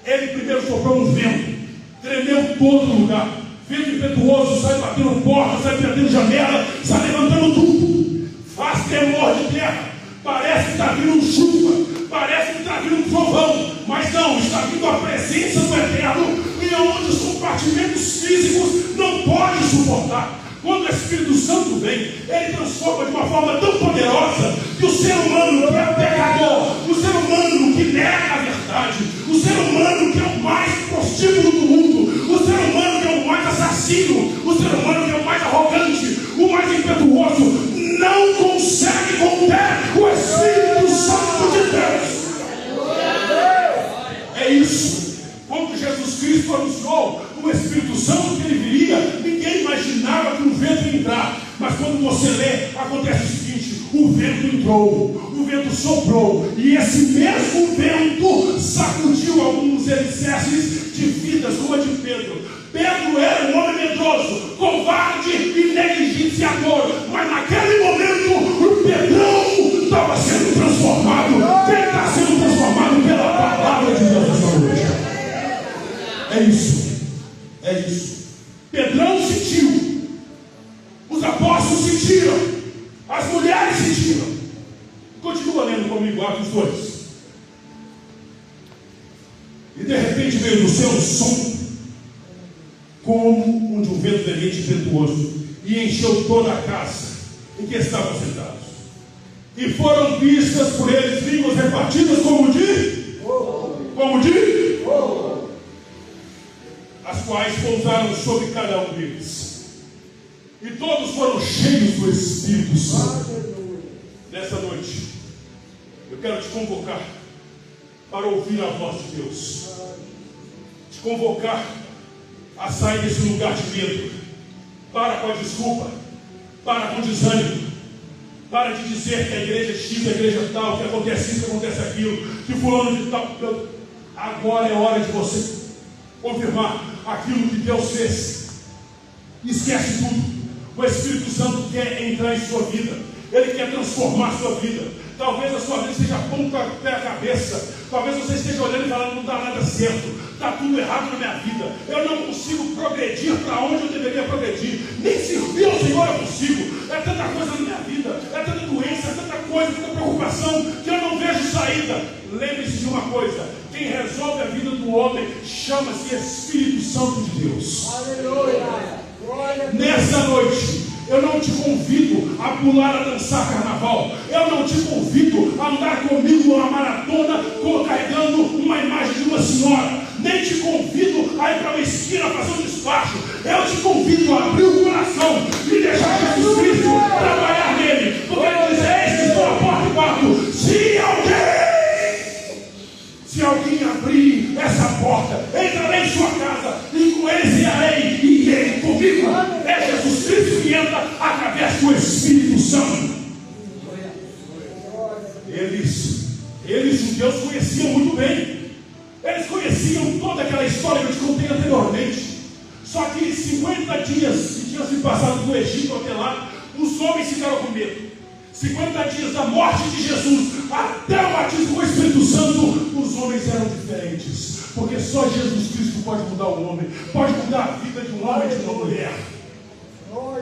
Ele primeiro soprou soprou um vento, tremeu todo lugar. Vento impetuoso, sai batendo porta, sai batendo janela, sai levantando tudo. Faz tremor de terra. Parece que está vindo chuva, parece que está vindo trovão, mas não, está vindo a presença do Eterno, e onde os compartimentos físicos não podem suportar. Quando o Espírito Santo vem, ele transforma de uma forma tão poderosa que o ser humano que é pecador, o ser humano que nega a verdade, o ser humano que é o mais prostíbulo do mundo, o ser humano que é o mais assassino, o ser humano que é o mais arrogante, o mais impetuoso, não consegue conter o Espírito Santo de Deus. É isso. Quando Jesus Cristo anunciou o Espírito Santo que ele viria, ninguém imaginava que o vento ia entrar. Mas quando você lê, acontece o seguinte: o vento entrou, o vento soprou, e esse mesmo vento sacudiu alguns alicerces de vidas como a de Pedro. Pedro era um homem medroso, covarde e negligenciador, mas naquele momento o Pedrão estava sendo transformado. Quem está sendo transformado pela palavra de Deus esta noite? É isso, é isso. Pedrão sentiu, os apóstolos sentiram, as mulheres sentiram. Continua lendo comigo, Atos 2. E de repente veio do céu um som, como um de um vento veemente e impetuoso, e encheu toda a casa em que estavam sentados. E foram vistas por eles línguas repartidas como de as quais pousaram sobre cada um deles. E todos foram cheios do Espírito Santo. Nessa noite, eu quero te convocar para ouvir a voz de Deus. Te convocar a sair desse lugar de medo. Para com a desculpa, para com o desânimo, para de dizer que a igreja X, a igreja tal, que acontece isso, que acontece aquilo, que fulano de tal. Agora é hora de você confirmar aquilo que Deus fez. Esquece tudo. O Espírito Santo quer entrar em sua vida, ele quer transformar a sua vida. Talvez a sua vida seja ponta até a cabeça. Talvez você esteja olhando e falando: não dá nada certo, está tudo errado na minha vida, eu não consigo progredir para onde eu deveria progredir, nem servir ao Senhor eu consigo. É tanta coisa na minha vida, é tanta doença, é tanta coisa, tanta preocupação, que eu não vejo saída. Lembre-se de uma coisa: quem resolve a vida do homem chama-se Espírito Santo de Deus. Aleluia. Nessa noite, eu não te convido a pular, a dançar carnaval. Eu não te convido a andar comigo numa maratona carregando uma imagem de uma senhora. Nem te convido a ir para uma esquina fazer um despacho. Eu te convido a abrir o coração e deixar Jesus Cristo trabalhar nele. Porque ele diz: eis que estou à porta e bato. Se alguém abrir essa porta, entrarei em sua casa e com ele cearei, e ele comigo. É Jesus Cristo que entra através do Espírito Santo. Eles judeus conheciam muito bem. Eles conheciam toda aquela história que eu te contei anteriormente. Só que 50 dias que tinham se passado do Egito até lá, os homens ficaram com medo. 50 dias da morte de Jesus até o batismo com o Espírito Santo, os homens eram diferentes. Porque só Jesus Cristo pode mudar o homem, pode mudar a vida de um homem e de uma mulher.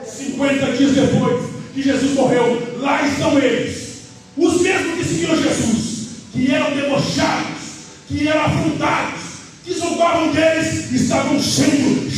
50 dias depois que Jesus morreu, lá estão eles, os mesmos que seguiam Jesus, que eram debochados, que eram afrontados, que zombavam deles, estavam cheios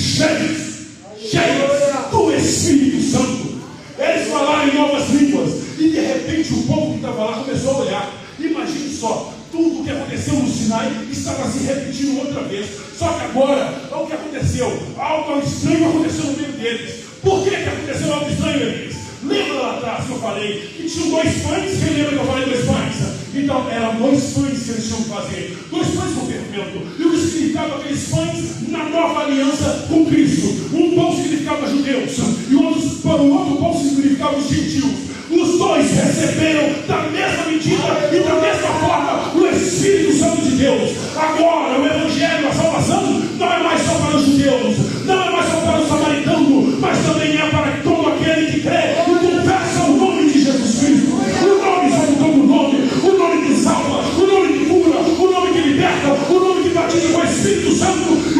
do Espírito Santo. Eles falaram em novas línguas, e de repente o povo que estava lá começou a olhar. Imagine só, tudo o que aconteceu no Sinai estava se repetindo outra vez. Só que agora, o que aconteceu? Algo estranho aconteceu no meio deles. Por que aconteceu algo estranho, Elias? Lembra lá atrás que eu falei que tinham 2 pães? Quem lembra que eu falei 2 pães? Então eram 2 pães que eles tinham que fazer, 2 pães com fermento. E o que significava aqueles pães na nova aliança com Cristo? Um pão significava judeus, e o outro pão significava os gentios. Os 2 receberam da mesma medida e da mesma forma o Espírito Santo de Deus. Agora o Evangelho, a salvação, não é mais só para os judeus, não é mais só para o samaritano, mas também é para todo aquele que crê e confessa o nome de Jesus Cristo. O nome sobre todo nome, o nome que salva, o nome que cura, o nome que liberta, o nome que batiza com o Espírito Santo.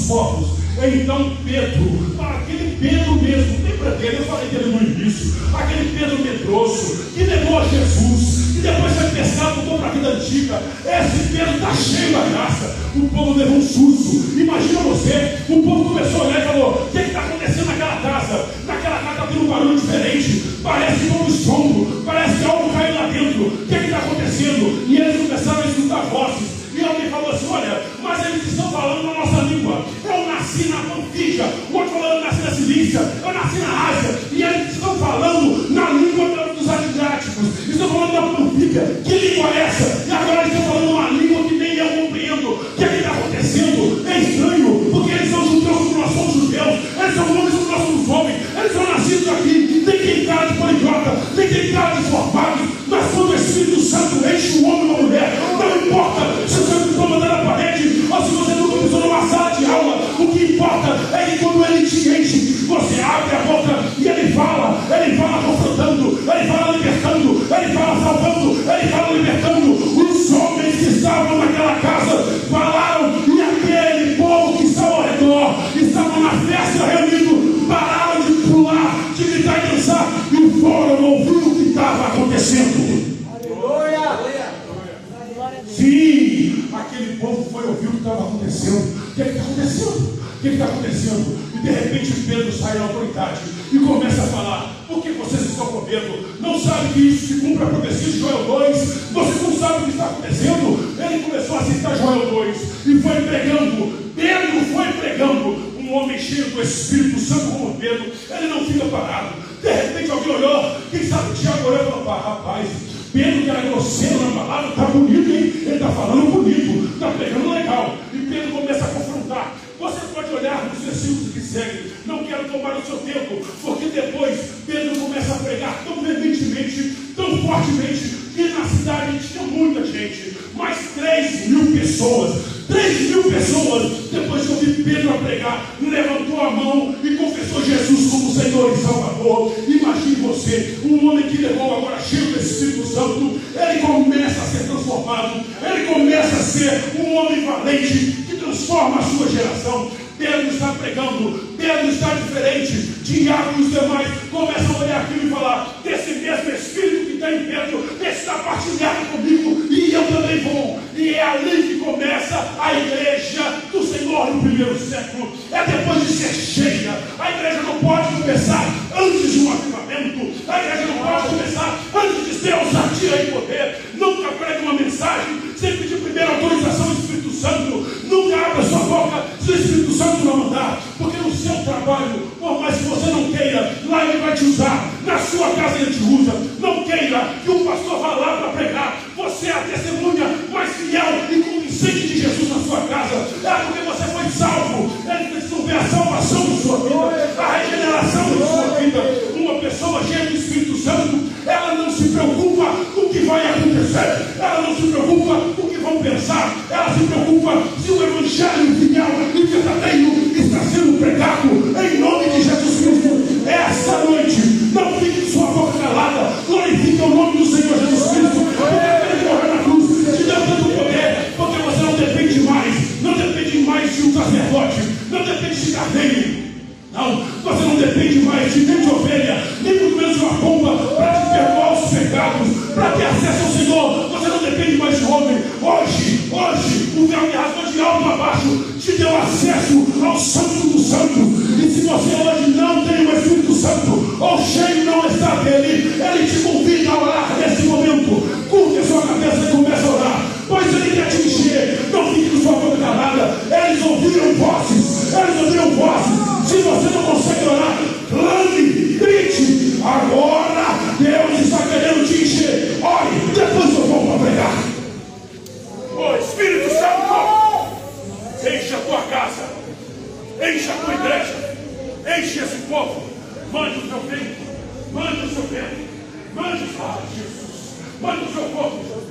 nossos povos. Então Pedro, aquele Pedro mesmo, lembra dele? Eu falei dele no início, aquele Pedro medroso, que negou a Jesus, que depois foi pescado, voltou para a vida antiga. Esse Pedro está cheio da graça. O povo levou um susto. Imagina você, o povo começou a olhar e falou: o que está acontecendo naquela casa? Naquela casa está tendo um barulho diferente, parece um estrondo, parece que algo caiu lá dentro. O que está acontecendo? E eles começaram a escutar vozes. E alguém falou assim: olha, mas eles estão falando na nossa língua. Eu nasci na Panfígia, o outro falando: eu nasci na Cilícia, eu nasci na Ásia. E eles estão falando na língua dos asiáticos, estão falando na Panfígia. Que língua é essa? E agora eles estão falando uma língua que nem eu compreendo. O que está acontecendo? É estranho, porque eles são judeus como nós somos judeus, eles são homens como nós somos homens, eles são nascidos aqui, nem tem cara de poliglota, nem tem cara de formado. Mas quando o Espírito Santo enche o homem ou a mulher, não importa se você não está mandando na parede ou se você nunca pisou numa sala de aula, o que importa é que quando ele te enche, você abre a boca e ele fala confrontando, ele fala libertando, ele fala salvando, ele fala libertando. Os homens que estavam naquela casa falaram, e aquele povo que estava ao redor, estavam na festa reunido, pararam de pular, de gritar e dançar, e foram ouvir o que estava acontecendo. Aleluia! Sim, aquele povo foi ouvir o que estava acontecendo. O que está acontecendo? O que está acontecendo? E de repente Pedro sai da autoridade e começa a falar: por que vocês estão com medo? Não sabe que isso se cumpre a profecia de Joel 2? Vocês não sabem o que está acontecendo? Ele começou a citar Joel 2 e foi pregando. Pedro foi pregando. Um homem cheio do Espírito Santo como Pedro, ele não fica parado. De repente alguém olhou, quem sabe Tiago olhou e falou: rapaz, Pedro, que era grosseiro na palavra, está bonito, hein? Ele está falando bonito, está pregando legal. E Pedro começa a confrontar. Você pode olhar nos versículos que seguem. Não quero tomar o seu tempo, porque depois Pedro começa a pregar tão veementemente, tão fortemente, que na cidade tinha muita gente. Mas 3.000 pessoas, depois que eu vi Pedro a pregar, levantou a mão e confessou Jesus como Senhor e Salvador. Imagine você, um homem que levou agora cheio do Espírito Santo, ele começa a ser transformado, ele começa a ser um homem valente, que transforma a sua geração. Pedro está pregando, Pedro está diferente. Tiago e os demais começam a olhar aquilo e falar: desse mesmo Espírito que está em Pedro, está partilhado comigo, e eu também vou. E é ali que começa a igreja do Senhor no primeiro século. É depois de ser cheia. A igreja não pode começar antes de um avivamento. A igreja não pode começar antes de ser ousadia e poder. Nunca pregue uma mensagem sem pedir primeiro autorização do Espírito Santo. Nunca abra sua boca se o Espírito Santo não mandar. Porque no seu trabalho, por mais que você não queira, lá ele vai te usar. Na sua casa ele te usa. Não queira que um pastor vá lá para pregar. Você é a testemunha mais fiel e convincente de Jesus na sua casa. É porque você foi salvo. Ele precisa ver a salvação da sua vida, a regeneração da sua vida. Uma pessoa cheia do Espírito Santo, ela não se preocupa com o que vai acontecer. Ela não se preocupa com o que vão pensar. Ela se preocupa se o evangelho fiel e verdadeiro está sendo pregado em nome de Jesus Cristo. Essa noite, não fique com sua boca calada. Glorifique o nome do Senhor Jesus Cristo. Ele morreu na cruz, te deu tanto poder, porque você não depende mais de um sacerdote, não depende de carneiro. Não, você não depende mais de nem de ovelha, nem muito menos de uma pomba para te perdoar os pecados, para ter acesso ao Senhor. Você não depende mais de homem. Hoje, o véu que rasgou de alto a baixo te deu acesso ao Santo dos Santos. E se você hoje não tem o Espírito Santo, ou cheio não está dele, ele te convida a orar nesse momento. Curte a sua cabeça e comece a orar, pois ele quer te encher. Não fique com sua boca calada. Eles ouviram vozes. Se você não consegue orar, clame, grite. Agora Deus está querendo te encher. Ore, depois eu vou para pregar. O Espírito Santo, enche a tua casa, enche a tua igreja, enche esse povo. Mande o teu vento, mande o seu vento, mande Jesus, mande o seu povo.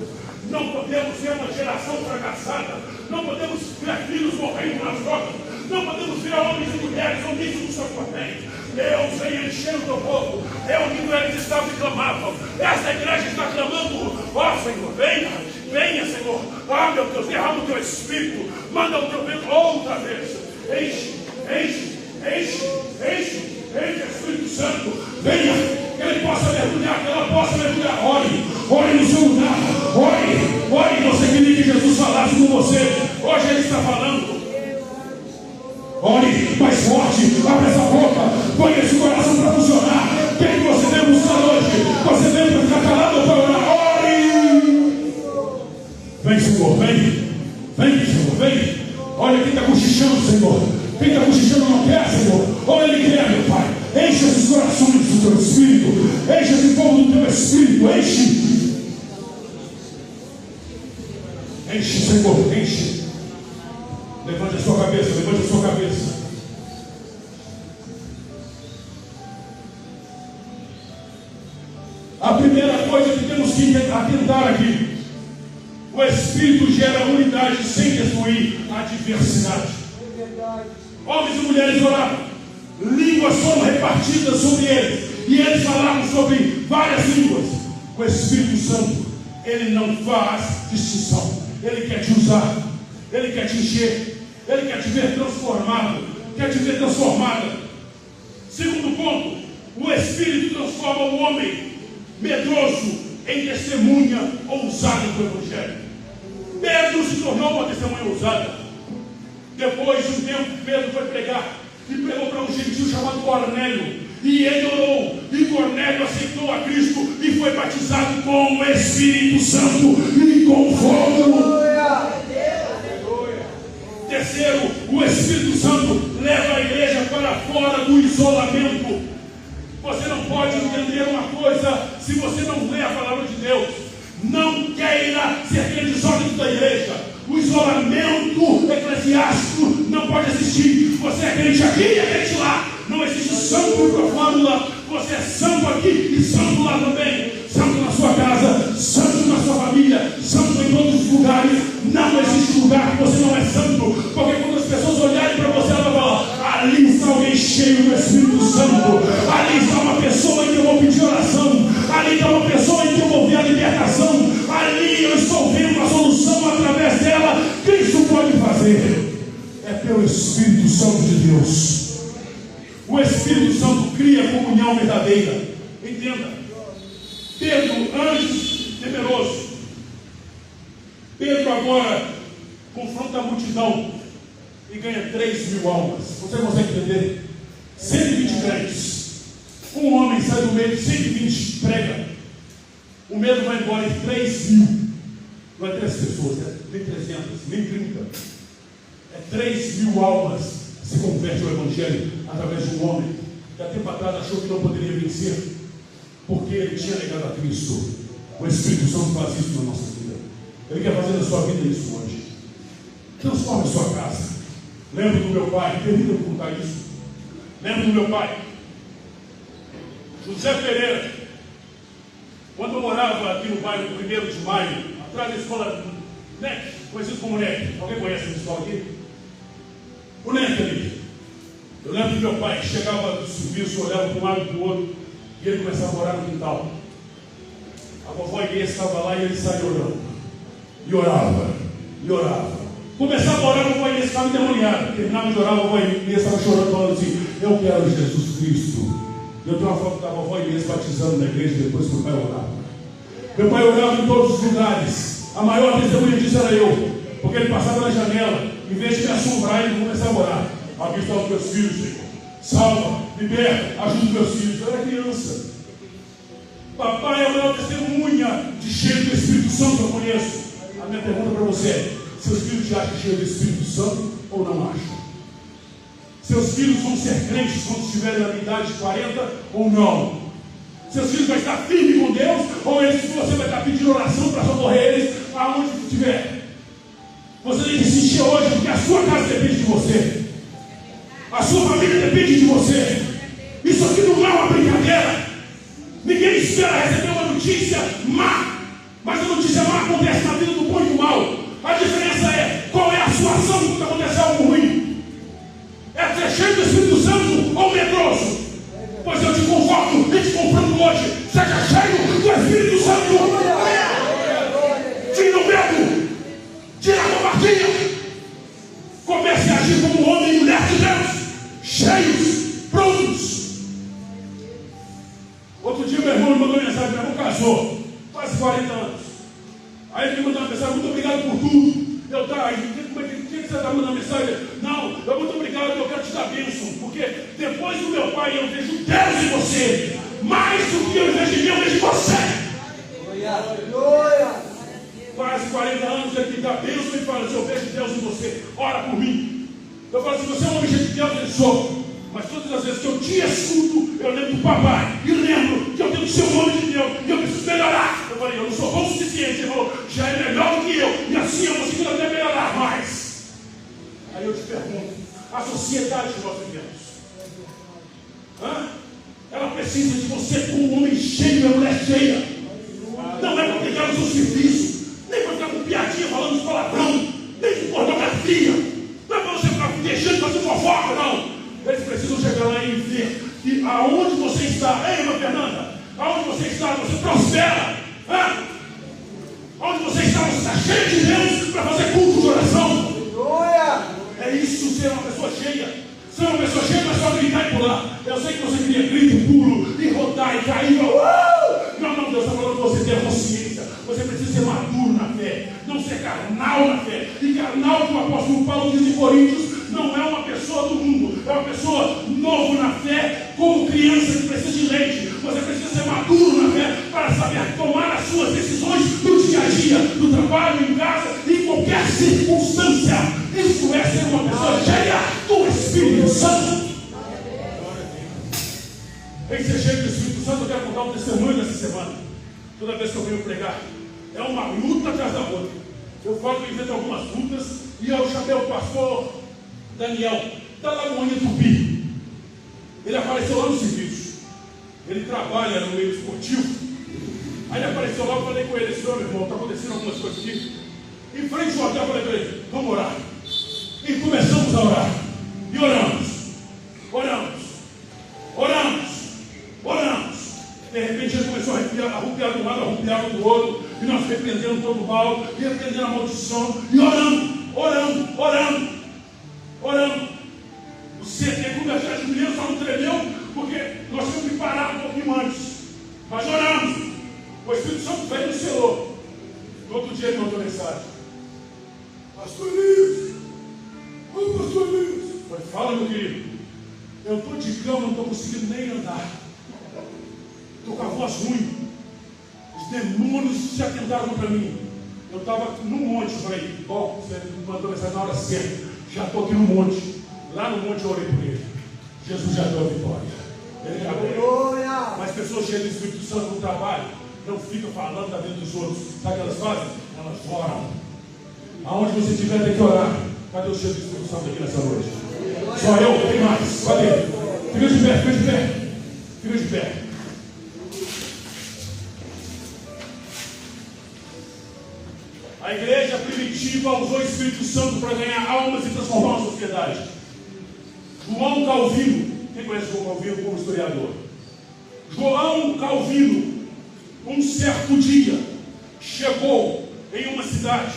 Não podemos ser uma geração fracassada. Não podemos ver filhos morrendo nas drogas. Não podemos ver homens e mulheres omitidos do seu papel. Deus vem enchendo o teu povo. É o que eles estavam e clamavam. Esta igreja está clamando: ó Senhor, venha Senhor. Ah, meu Deus, derrama o teu Espírito. Manda o teu vento outra vez. Enche, enche, enche, enche, enche, Espírito Santo. Venha, que ele possa mergulhar, que ela possa mergulhar. Ore, ore no seu lugar. Ore, ore. Você queria que Jesus falasse com você. Hoje ele está falando. Ore mais forte, abre essa boca, põe esse coração para funcionar. Quem você deve buscar hoje? Você deve ficar calado para orar. Ore! Vem, Senhor, vem. Vem, Senhor, vem. Olha quem está cochichando, Senhor. Quem está cochichando não quer, Senhor. Olha, ele quer, meu Pai. Enche esses corações do teu Espírito. Enche esse povo do teu Espírito. Enche. Enche, Senhor, enche. Levante a sua cabeça, levante a sua cabeça. A primeira coisa que temos que atentar aqui: o Espírito gera unidade sem destruir a diversidade. Homens e mulheres oravam, línguas foram repartidas sobre eles, e eles falavam sobre várias línguas. O Espírito Santo, ele não faz distinção, ele quer te usar. Ele quer te encher, ele quer te ver transformado, quer te ver transformada. Segundo ponto, o Espírito transforma o homem medroso em testemunha ousada do Evangelho. Pedro se tornou uma testemunha ousada. Depois de um tempo, Pedro foi pregar e pregou para um gentil chamado Cornélio. E ele orou, e Cornélio aceitou a Cristo e foi batizado com o Espírito Santo e com fogo. Terceiro, o Espírito Santo leva a igreja para fora do isolamento. Você não pode entender uma coisa se você não lê a palavra de Deus. Não queira ser crente só dentro da igreja. O isolamento eclesiástico não pode existir. Você é crente aqui e é crente lá. Não existe santo e profano lá. Você é santo aqui e santo lá também. Santo na sua casa, santo na sua família, santo em todos os lugares. Não existe lugar que você não é santo. Porque quando as pessoas olharem para você, ela vai falar: ali está alguém cheio do Espírito Santo. Ali está uma pessoa em que eu vou pedir oração. Ali está uma pessoa em que eu vou ver a libertação. Ali eu estou vendo a solução através dela. Cristo pode fazer. É pelo Espírito Santo de Deus. O Espírito Santo cria comunhão verdadeira. Entenda. Pedro, antes temeroso. Pedro agora confronta a multidão e ganha 3.000 almas. Você consegue entender? 120 crentes. Um homem sai do meio de 120, prega. O medo vai embora em 3.000. Não é 3 pessoas, nem 300, nem 30. É 3.000 almas se converte ao Evangelho através de um homem que há tempo atrás achou que não poderia vencer, porque ele tinha negado a Cristo. O Espírito Santo faz isso na nossa vida. Ele quer fazer na sua vida isso hoje. Transforme a sua casa. Lembro do meu pai, permita-me contar isso. Lembro do meu pai, José Pereira, quando eu morava aqui no bairro 1º de Maio, atrás da escola NEC, conhecido como NEC. Alguém conhece essa escola aqui? O NEC ali. Eu lembro do meu pai que chegava do serviço, olhava para um lado e para o outro, e ele começava a morar no quintal. A vovó Inês estava lá e ele saía orando. E orava, e orava. Começava a orar, a vovó Inês estava endemoniada. Terminava de orar, a vovó Inês estava chorando, falando assim: eu quero Jesus Cristo. Eu tenho uma foto da vovó Inês batizando na igreja depois que meu pai orava. Meu pai orava em todos os lugares. A maior testemunha disso era eu, porque ele passava na janela, em vez de me assombrar, ele começava a orar: aqui estão os meus filhos, Senhor. Salva, liberta, ajuda os meus filhos. Eu era criança. Papai é a maior testemunha de cheio do Espírito Santo que eu conheço. A minha pergunta para você é: seus filhos te acham cheio do Espírito Santo ou não acham? Seus filhos vão ser crentes quando estiverem na idade de 40 ou não? Seus filhos vão estar firmes com Deus, ou você vai estar pedindo oração para socorrer eles aonde estiver? Você tem que se encher hoje, porque a sua casa depende de você. A sua família depende de você. Isso aqui não é uma brincadeira. Ninguém espera receber uma notícia má, mas a notícia má acontece na vida do bom e do mal. A diferença é qual é a sua ação quando acontecer algo ruim. É ser cheio do Espírito Santo ou medroso? Pois eu te convoco e te confronto hoje: seja cheio do Espírito Santo. Tira o medo, tira a covardia. Comece a agir como um homem e mulher cheios, prontos. Outro dia meu irmão me mandou mensagem, meu irmão casou, quase 40 anos. Aí ele me mandou uma mensagem, muito obrigado por tudo. Eu tá, aí, como é que você está mandando mensagem? Não, eu muito obrigado, eu quero te dar bênção, porque depois do meu pai eu vejo Deus em você, mais do que eu vejo em mim, eu vejo em você. Quase 40 anos ele me dá bênção e fala assim, eu vejo Deus em você, ora por mim. Eu falo assim, você é um homem de Deus, ele sou. Mas todas as vezes que eu te escuto, eu lembro do papai, e lembro que eu tenho que ser um homem de Deus, e eu preciso melhorar. Eu falei, eu não sou bom o suficiente, ele falou, já é melhor do que eu, e assim eu consigo até melhorar mais. Aí eu te pergunto, a sociedade que nós vivemos, ela precisa de você como um homem cheio, uma mulher cheia. Não é para pegar no seu serviço, nem para ficar com piadinha falando de palavrão, nem de pornografia, não é para você ficar deixando de fazer fofoca, não. Eles precisam chegar lá e ver que aonde você está, ei, irmã Fernanda, aonde você está, você prospera. Aonde você está cheio de Deus para fazer culto de oração. É isso, ser uma pessoa cheia. Ser uma pessoa cheia não é só gritar e pular. Eu sei que você queria grito, pulo, e rodar e cair. Não, Deus está falando que você tenha consciência. Você precisa ser maduro na fé, não ser carnal na fé. E carnal, como o apóstolo Paulo diz em Coríntios, não é uma pessoa do mundo, é uma pessoa novo na fé, como criança que precisa de leite. Você precisa ser maduro na fé para saber tomar as suas decisões no dia a dia, no trabalho, em casa, em qualquer circunstância. Isso é ser uma pessoa cheia do Espírito Santo. Em ser cheio do Espírito Santo, eu quero contar um testemunho dessa semana. Toda vez que eu venho pregar, é uma luta atrás da outra. Eu falo que invento algumas lutas e eu chamei o pastor Daniel, da Lagoinha Tupi. Ele apareceu lá no serviço. Ele trabalha no meio esportivo. Aí ele apareceu lá, eu falei com ele, meu irmão, está acontecendo algumas coisas aqui. Em frente ao hotel, eu falei para ele, vamos orar. E começamos a orar. E oramos. De repente ele começou a arrupiar de um lado, arrupiar do outro. E nós repreendendo todo o mal, e repreendendo a maldição. E orando. O CT com a gente mesmo só não tremeu, porque nós tínhamos que parar um pouquinho antes. Mas oramos. O Espírito Santo veio e nos selou. No outro dia ele mandou mensagem. Pastor Elias. Falei, fala, meu querido. Eu estou de cama, não estou conseguindo nem andar. Estou com a voz ruim. Os demônios se atentaram contra mim. Eu estava no monte, eu falei, bom, você mandou mensagem na hora certa. Já estou aqui no monte. Lá no monte eu orei por ele. Jesus já deu a vitória. Ele já deu. Mas pessoas cheias do Espírito Santo no trabalho não ficam falando da vida dos outros. Sabe o que elas fazem? Elas oram. Aonde você estiver, tem que orar. Cadê o cheio do Espírito Santo aqui nessa noite? Só eu, tem mais. Cadê? Fica de pé. A igreja primitiva usou o Espírito Santo para ganhar almas e transformar a sociedade. João Calvino, quem conhece João Calvino como historiador? João Calvino, um certo dia, chegou em uma cidade,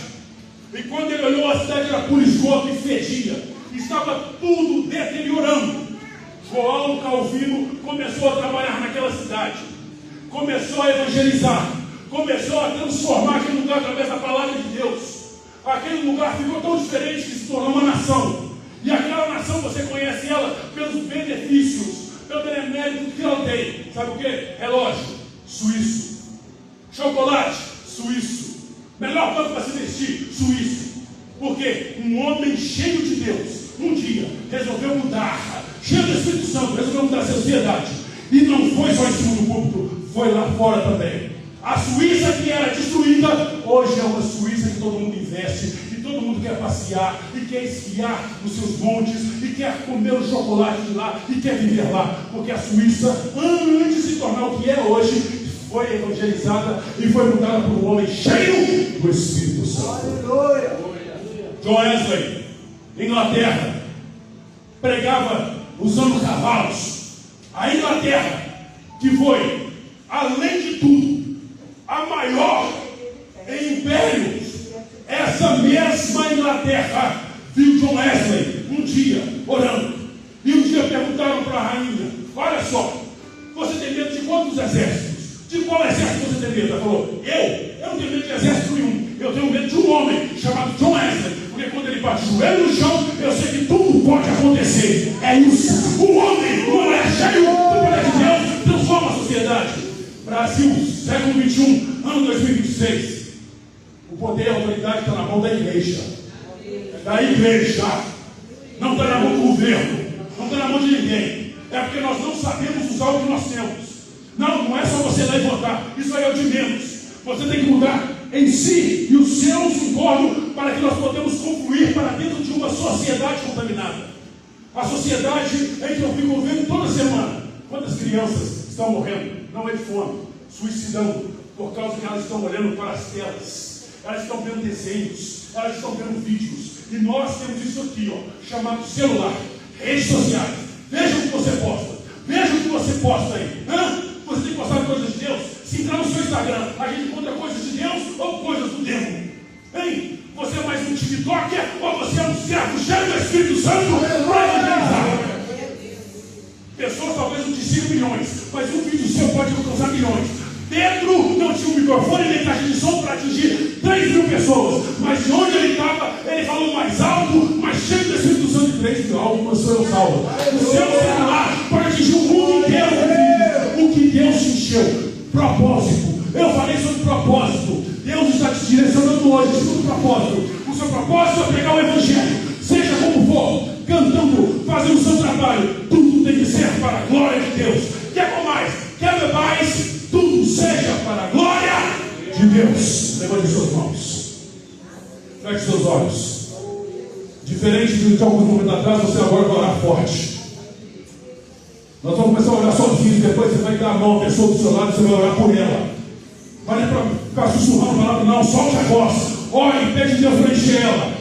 e quando ele olhou, a cidade era por esgoto e fedia, estava tudo deteriorando. João Calvino começou a trabalhar naquela cidade, começou a evangelizar, começou a transformar aquele lugar através da palavra de Deus. Aquele lugar ficou tão diferente que se tornou uma nação. E aquela nação, você conhece ela pelos benefícios, pelo benemérito que ela tem. Sabe o que? Relógio suíço, chocolate suíço, melhor banco para se vestir suíço. Porque um homem cheio de Deus, um dia, resolveu mudar, cheio do Espírito Santo, resolveu mudar a sociedade. E não foi só em cima do púlpito, foi lá fora também. A Suíça que era destruída, hoje é uma Suíça que todo mundo investe, e todo mundo quer passear, e quer esquiar nos seus montes, e quer comer o chocolate de lá, e quer viver lá, porque a Suíça, antes de se tornar o que é hoje, foi evangelizada e foi mudada por um homem cheio do Espírito Santo. Aleluia. John Wesley, Inglaterra, pregava usando cavalos. A Inglaterra, que foi, além de tudo, a maior em impérios, essa mesma Inglaterra viu John Wesley um dia orando, e um dia perguntou para a rainha: olha só, você tem medo de quantos exércitos? De qual exército você tem medo? Ela falou: eu não tenho medo de exército nenhum. Eu tenho medo de um homem chamado John Wesley. Porque quando ele bate o joelho no chão, eu sei que tudo pode acontecer. É isso. O homem não é cheio do poder de Deus, transforma a sociedade. Brasil, século 21, ano 2026. O poder e a autoridade está na mão da igreja. Da igreja. Não está na mão do governo. Não está na mão de ninguém. É porque nós não sabemos usar o que nós temos. Não é só você lá e votar. Isso aí é o de menos. Você tem que mudar em si e os seus entornos para que nós podemos confluir para dentro de uma sociedade contaminada. A sociedade em que eu fico vendo toda semana. Quantas crianças estão morrendo? Não é de fome, suicidando, por causa que elas estão olhando para as telas. Elas estão vendo desenhos, elas estão vendo vídeos. E nós temos isso aqui, chamado celular, redes sociais. Veja o que você posta. Veja o que você posta aí. Você tem que postar coisas de Deus. Se entrar no seu Instagram, a gente encontra coisas de Deus ou coisas do demônio. Hein? Você é mais um TikToker ou você é um servo cheio do Espírito Santo para evangelizar? Pessoas talvez não de 5 milhões, mas um vídeo seu pode alcançar milhões. Pedro não tinha um microfone nem caixa de som para atingir 3 mil pessoas, mas de onde ele estava, ele falou mais alto, mais cheio do Espírito Santo, de 3 mil almas foram salvos. O seu celular pode atingir o mundo inteiro. O que Deus te encheu? Propósito. Eu falei sobre propósito. Deus está te direcionando hoje sobre o propósito. O seu propósito é pregar o Evangelho, seja como for, cantando, fazendo o seu trabalho. Tudo tem que ser para a glória de Deus. Quer com mais? Quer ver mais? Tudo seja para a glória de Deus. Levante suas mãos. Feche seus olhos. Diferente de alguns momentos atrás, você agora vai orar forte. Nós vamos começar a orar sozinhos. Depois você vai dar a mão à pessoa do seu lado e você vai orar por ela. Não é para ficar sussurrando a palavra, não. Solte a voz. Ore, pede Deus para encher ela.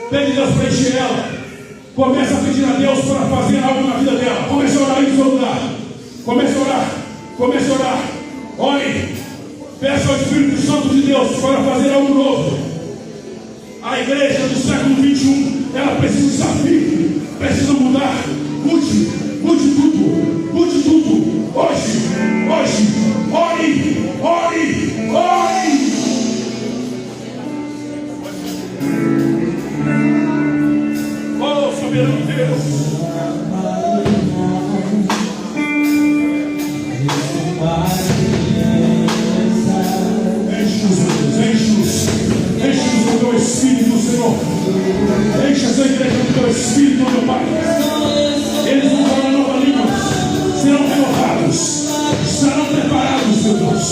Pede Deus para encher ela. Comece a pedir a Deus para fazer algo na vida dela. Comece a orar aí no seu lugar. Comece a orar. Comece a orar. Ore. Peça ao Espírito Santo de Deus para fazer algo novo. A igreja do século 21, ela precisa estar firme. Precisa mudar. Mude tudo. Mude tudo. Hoje. Ore. Oh, soberano Deus. Enche-nos com teu Espírito, Senhor. Enche essa igreja com teu Espírito, meu Pai. Eles não falarão nova língua, serão renovados, estarão preparados, meu Deus,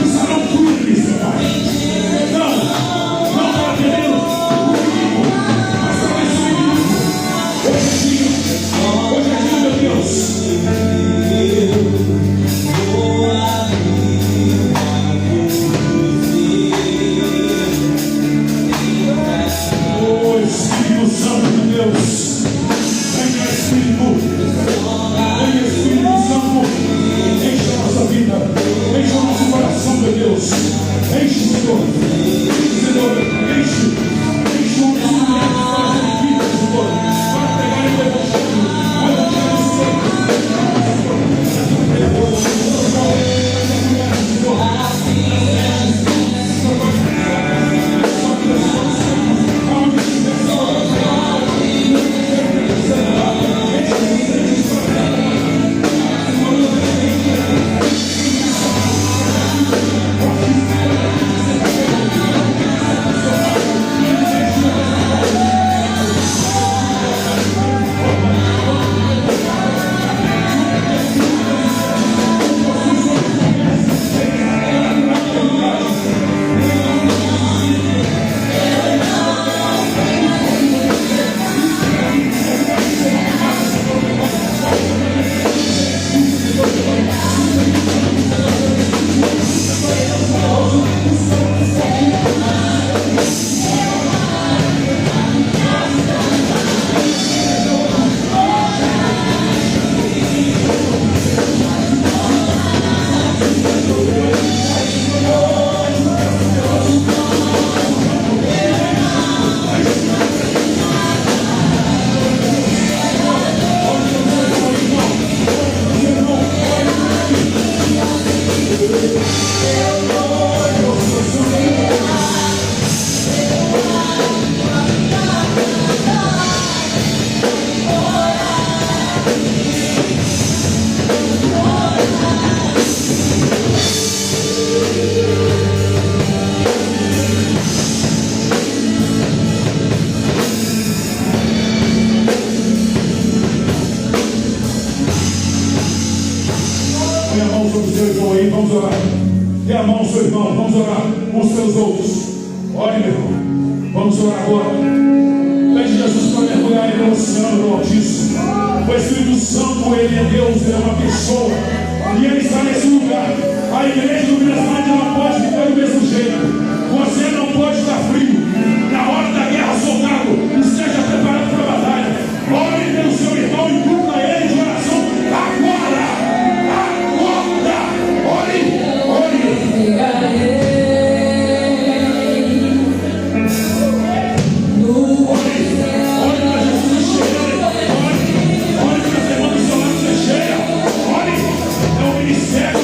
estarão firmes, meu Pai. Não para querendo o inimigo, mas para vencer o inimigo. Hoje é dia, meu Deus. Oh, Espírito Santo de Deus. seu irmão aí, vamos orar. Dê a mão ao seu irmão, vamos orar com os seus outros. Ore, meu irmão. Vamos orar agora. Pede Jesus para mergulhar ele no oceano do Altíssimo. O Espírito Santo, ele é Deus, ele é uma pessoa. E ele está nesse lugar. A igreja do Grande não pode ficar do mesmo jeito. Você não pode estar frio. Na hora da guerra, soldado, esteja preparado para a batalha. Ore pelo seu irmão e cubra ele de oração agora. Acorda! Ore! Ministério,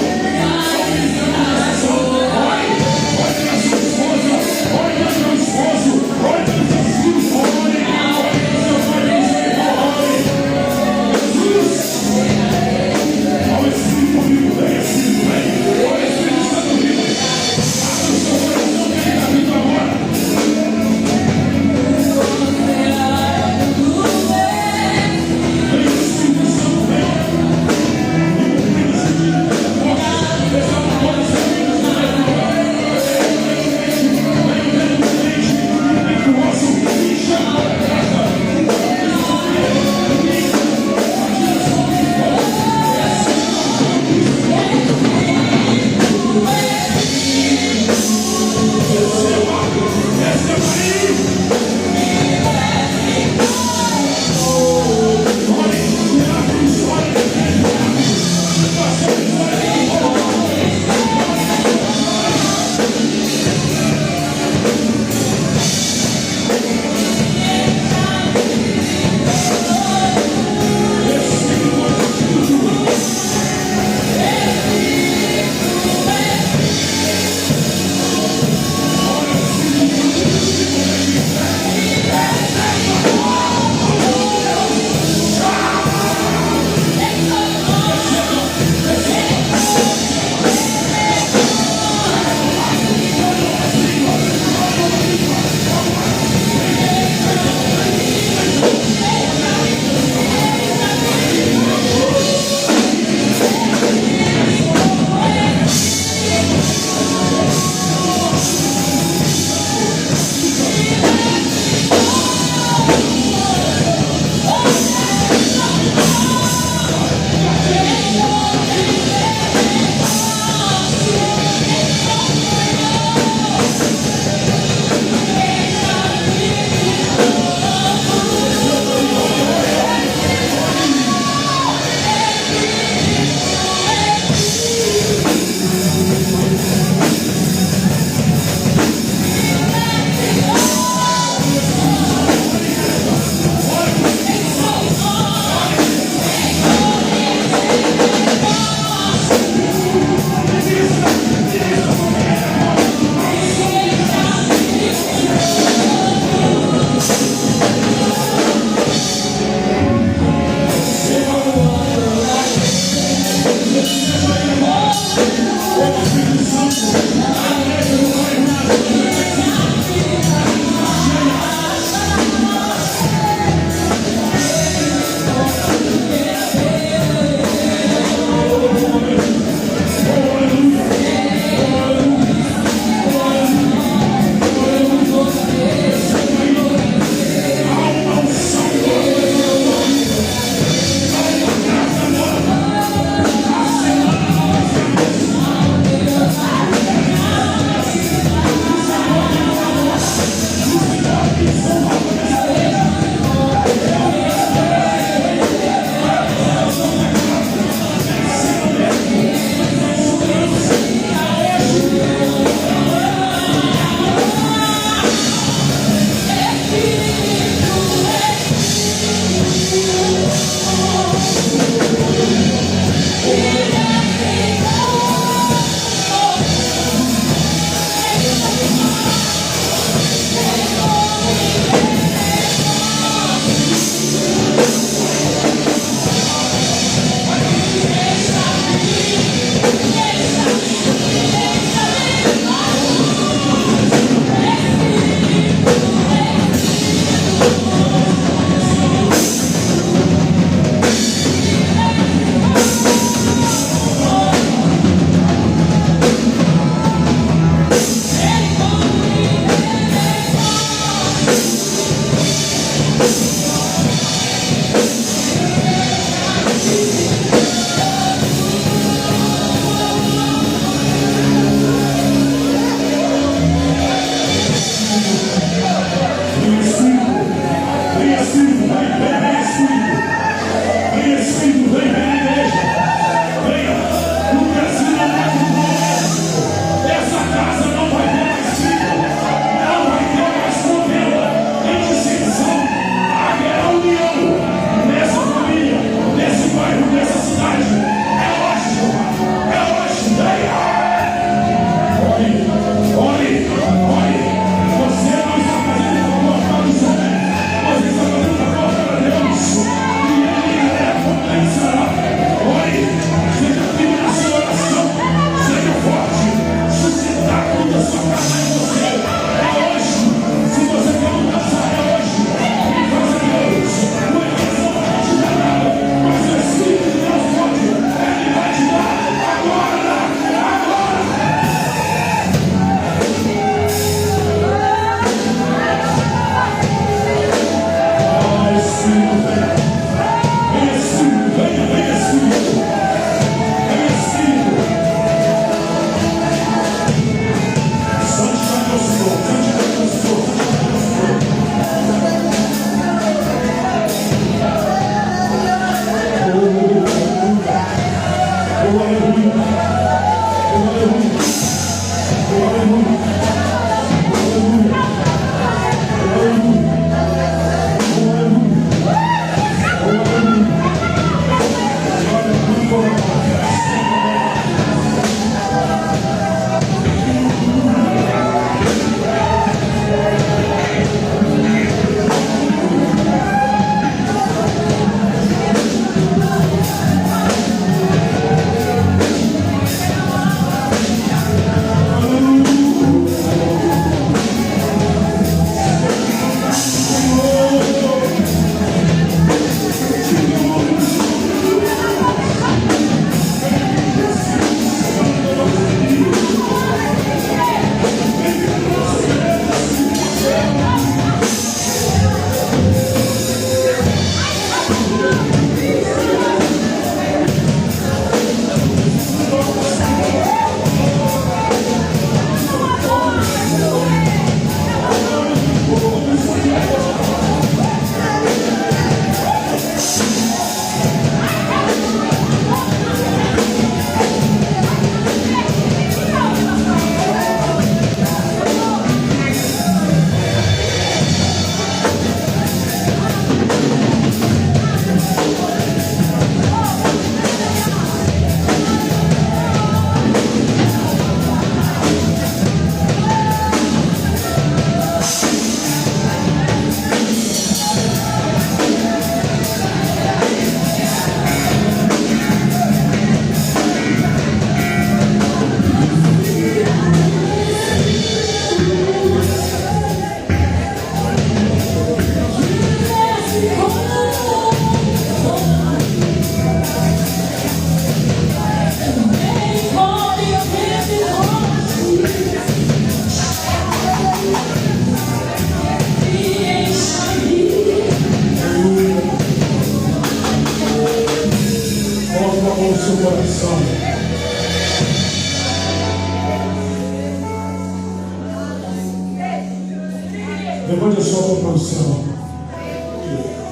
Levante a sua mão para o céu.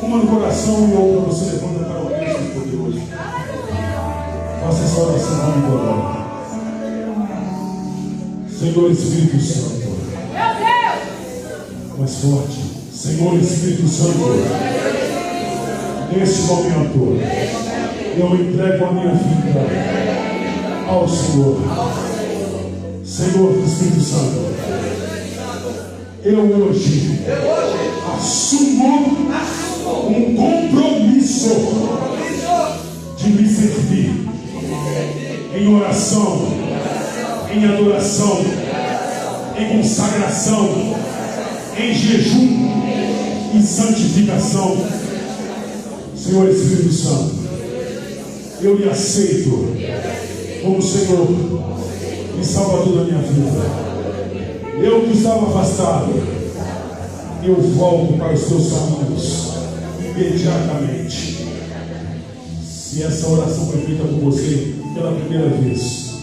Uma no coração e outra você levanta para o Deus poderoso. Faça essa oração agora. Senhor Espírito Santo. Mais forte. Senhor Espírito Santo. Neste momento, eu entrego a minha vida ao Senhor. Senhor Espírito Santo. Eu hoje assumo um compromisso de me servir em oração, em adoração, em consagração, em jejum e santificação. Senhor Espírito Santo, eu lhe aceito como Senhor e Salvador da minha vida. Eu que estava afastado, eu volto para os teus caminhos imediatamente. Se essa oração foi feita por você pela primeira vez,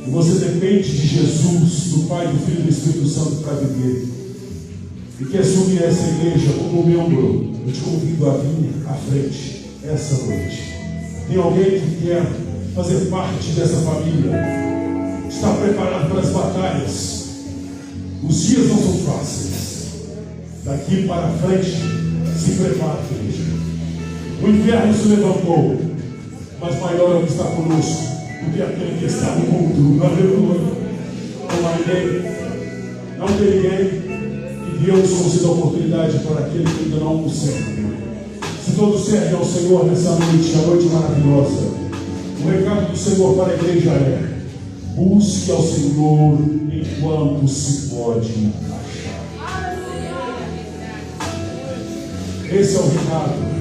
e você depende de Jesus, do Pai, do Filho e do Espírito Santo para viver, e quer assumir essa igreja como membro, eu te convido a vir à frente essa noite. Tem alguém que quer fazer parte dessa família, está preparado para as batalhas. Os dias não são fáceis. Daqui para frente, se prepare, igreja. O inferno se levantou, mas maior é o que está conosco do que aquele que está no mundo. Aleluia. Não há ninguém, não tem ninguém que Deus conceda oportunidade para aquele que ainda não o serve. Se todos servem ao Senhor nessa noite, a noite maravilhosa, o recado do Senhor para a igreja é: busque ao Senhor enquanto se pode achar. Esse é o recado.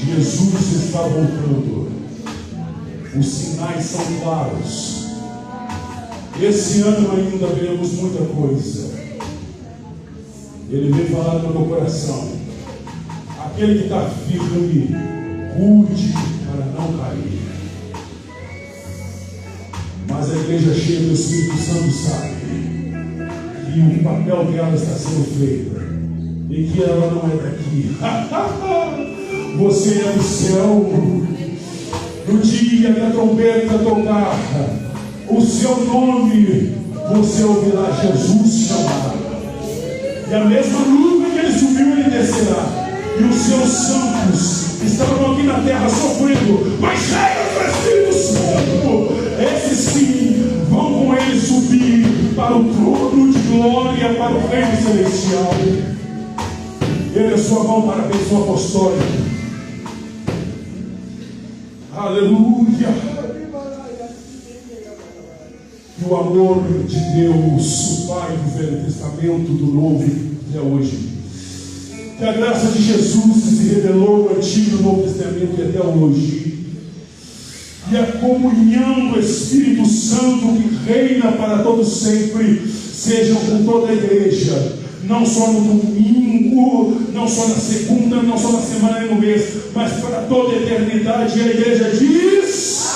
Jesus está voltando. Os sinais são claros. Esse ano ainda veremos muita coisa. Ele veio falar no meu coração. Aquele que está firme, cuide para não cair. Mas a igreja cheia do Espírito Santo sabe que o papel dela está sendo feito e que ela não é daqui. Você é do céu. No dia que a trombeta tocar o seu nome, você ouvirá Jesus chamar. E a mesma nuvem que ele subiu, ele descerá. E os seus santos estavam aqui na terra sofrendo, mas cheios do Espírito Santo, esses sim vão com ele subir para o trono de glória, para o reino celestial. Ele é sua mão para a bênção apostólica. Aleluia. E o amor de Deus, o Pai do Velho Testamento, do Novo, até hoje. Que a graça de Jesus se revelou no Antigo e no Novo Testamento e até hoje. E a comunhão do Espírito Santo que reina para todos sempre, sejam com toda a igreja, não só no domingo, não só na segunda, não só na semana e no mês, mas para toda a eternidade. E a igreja diz: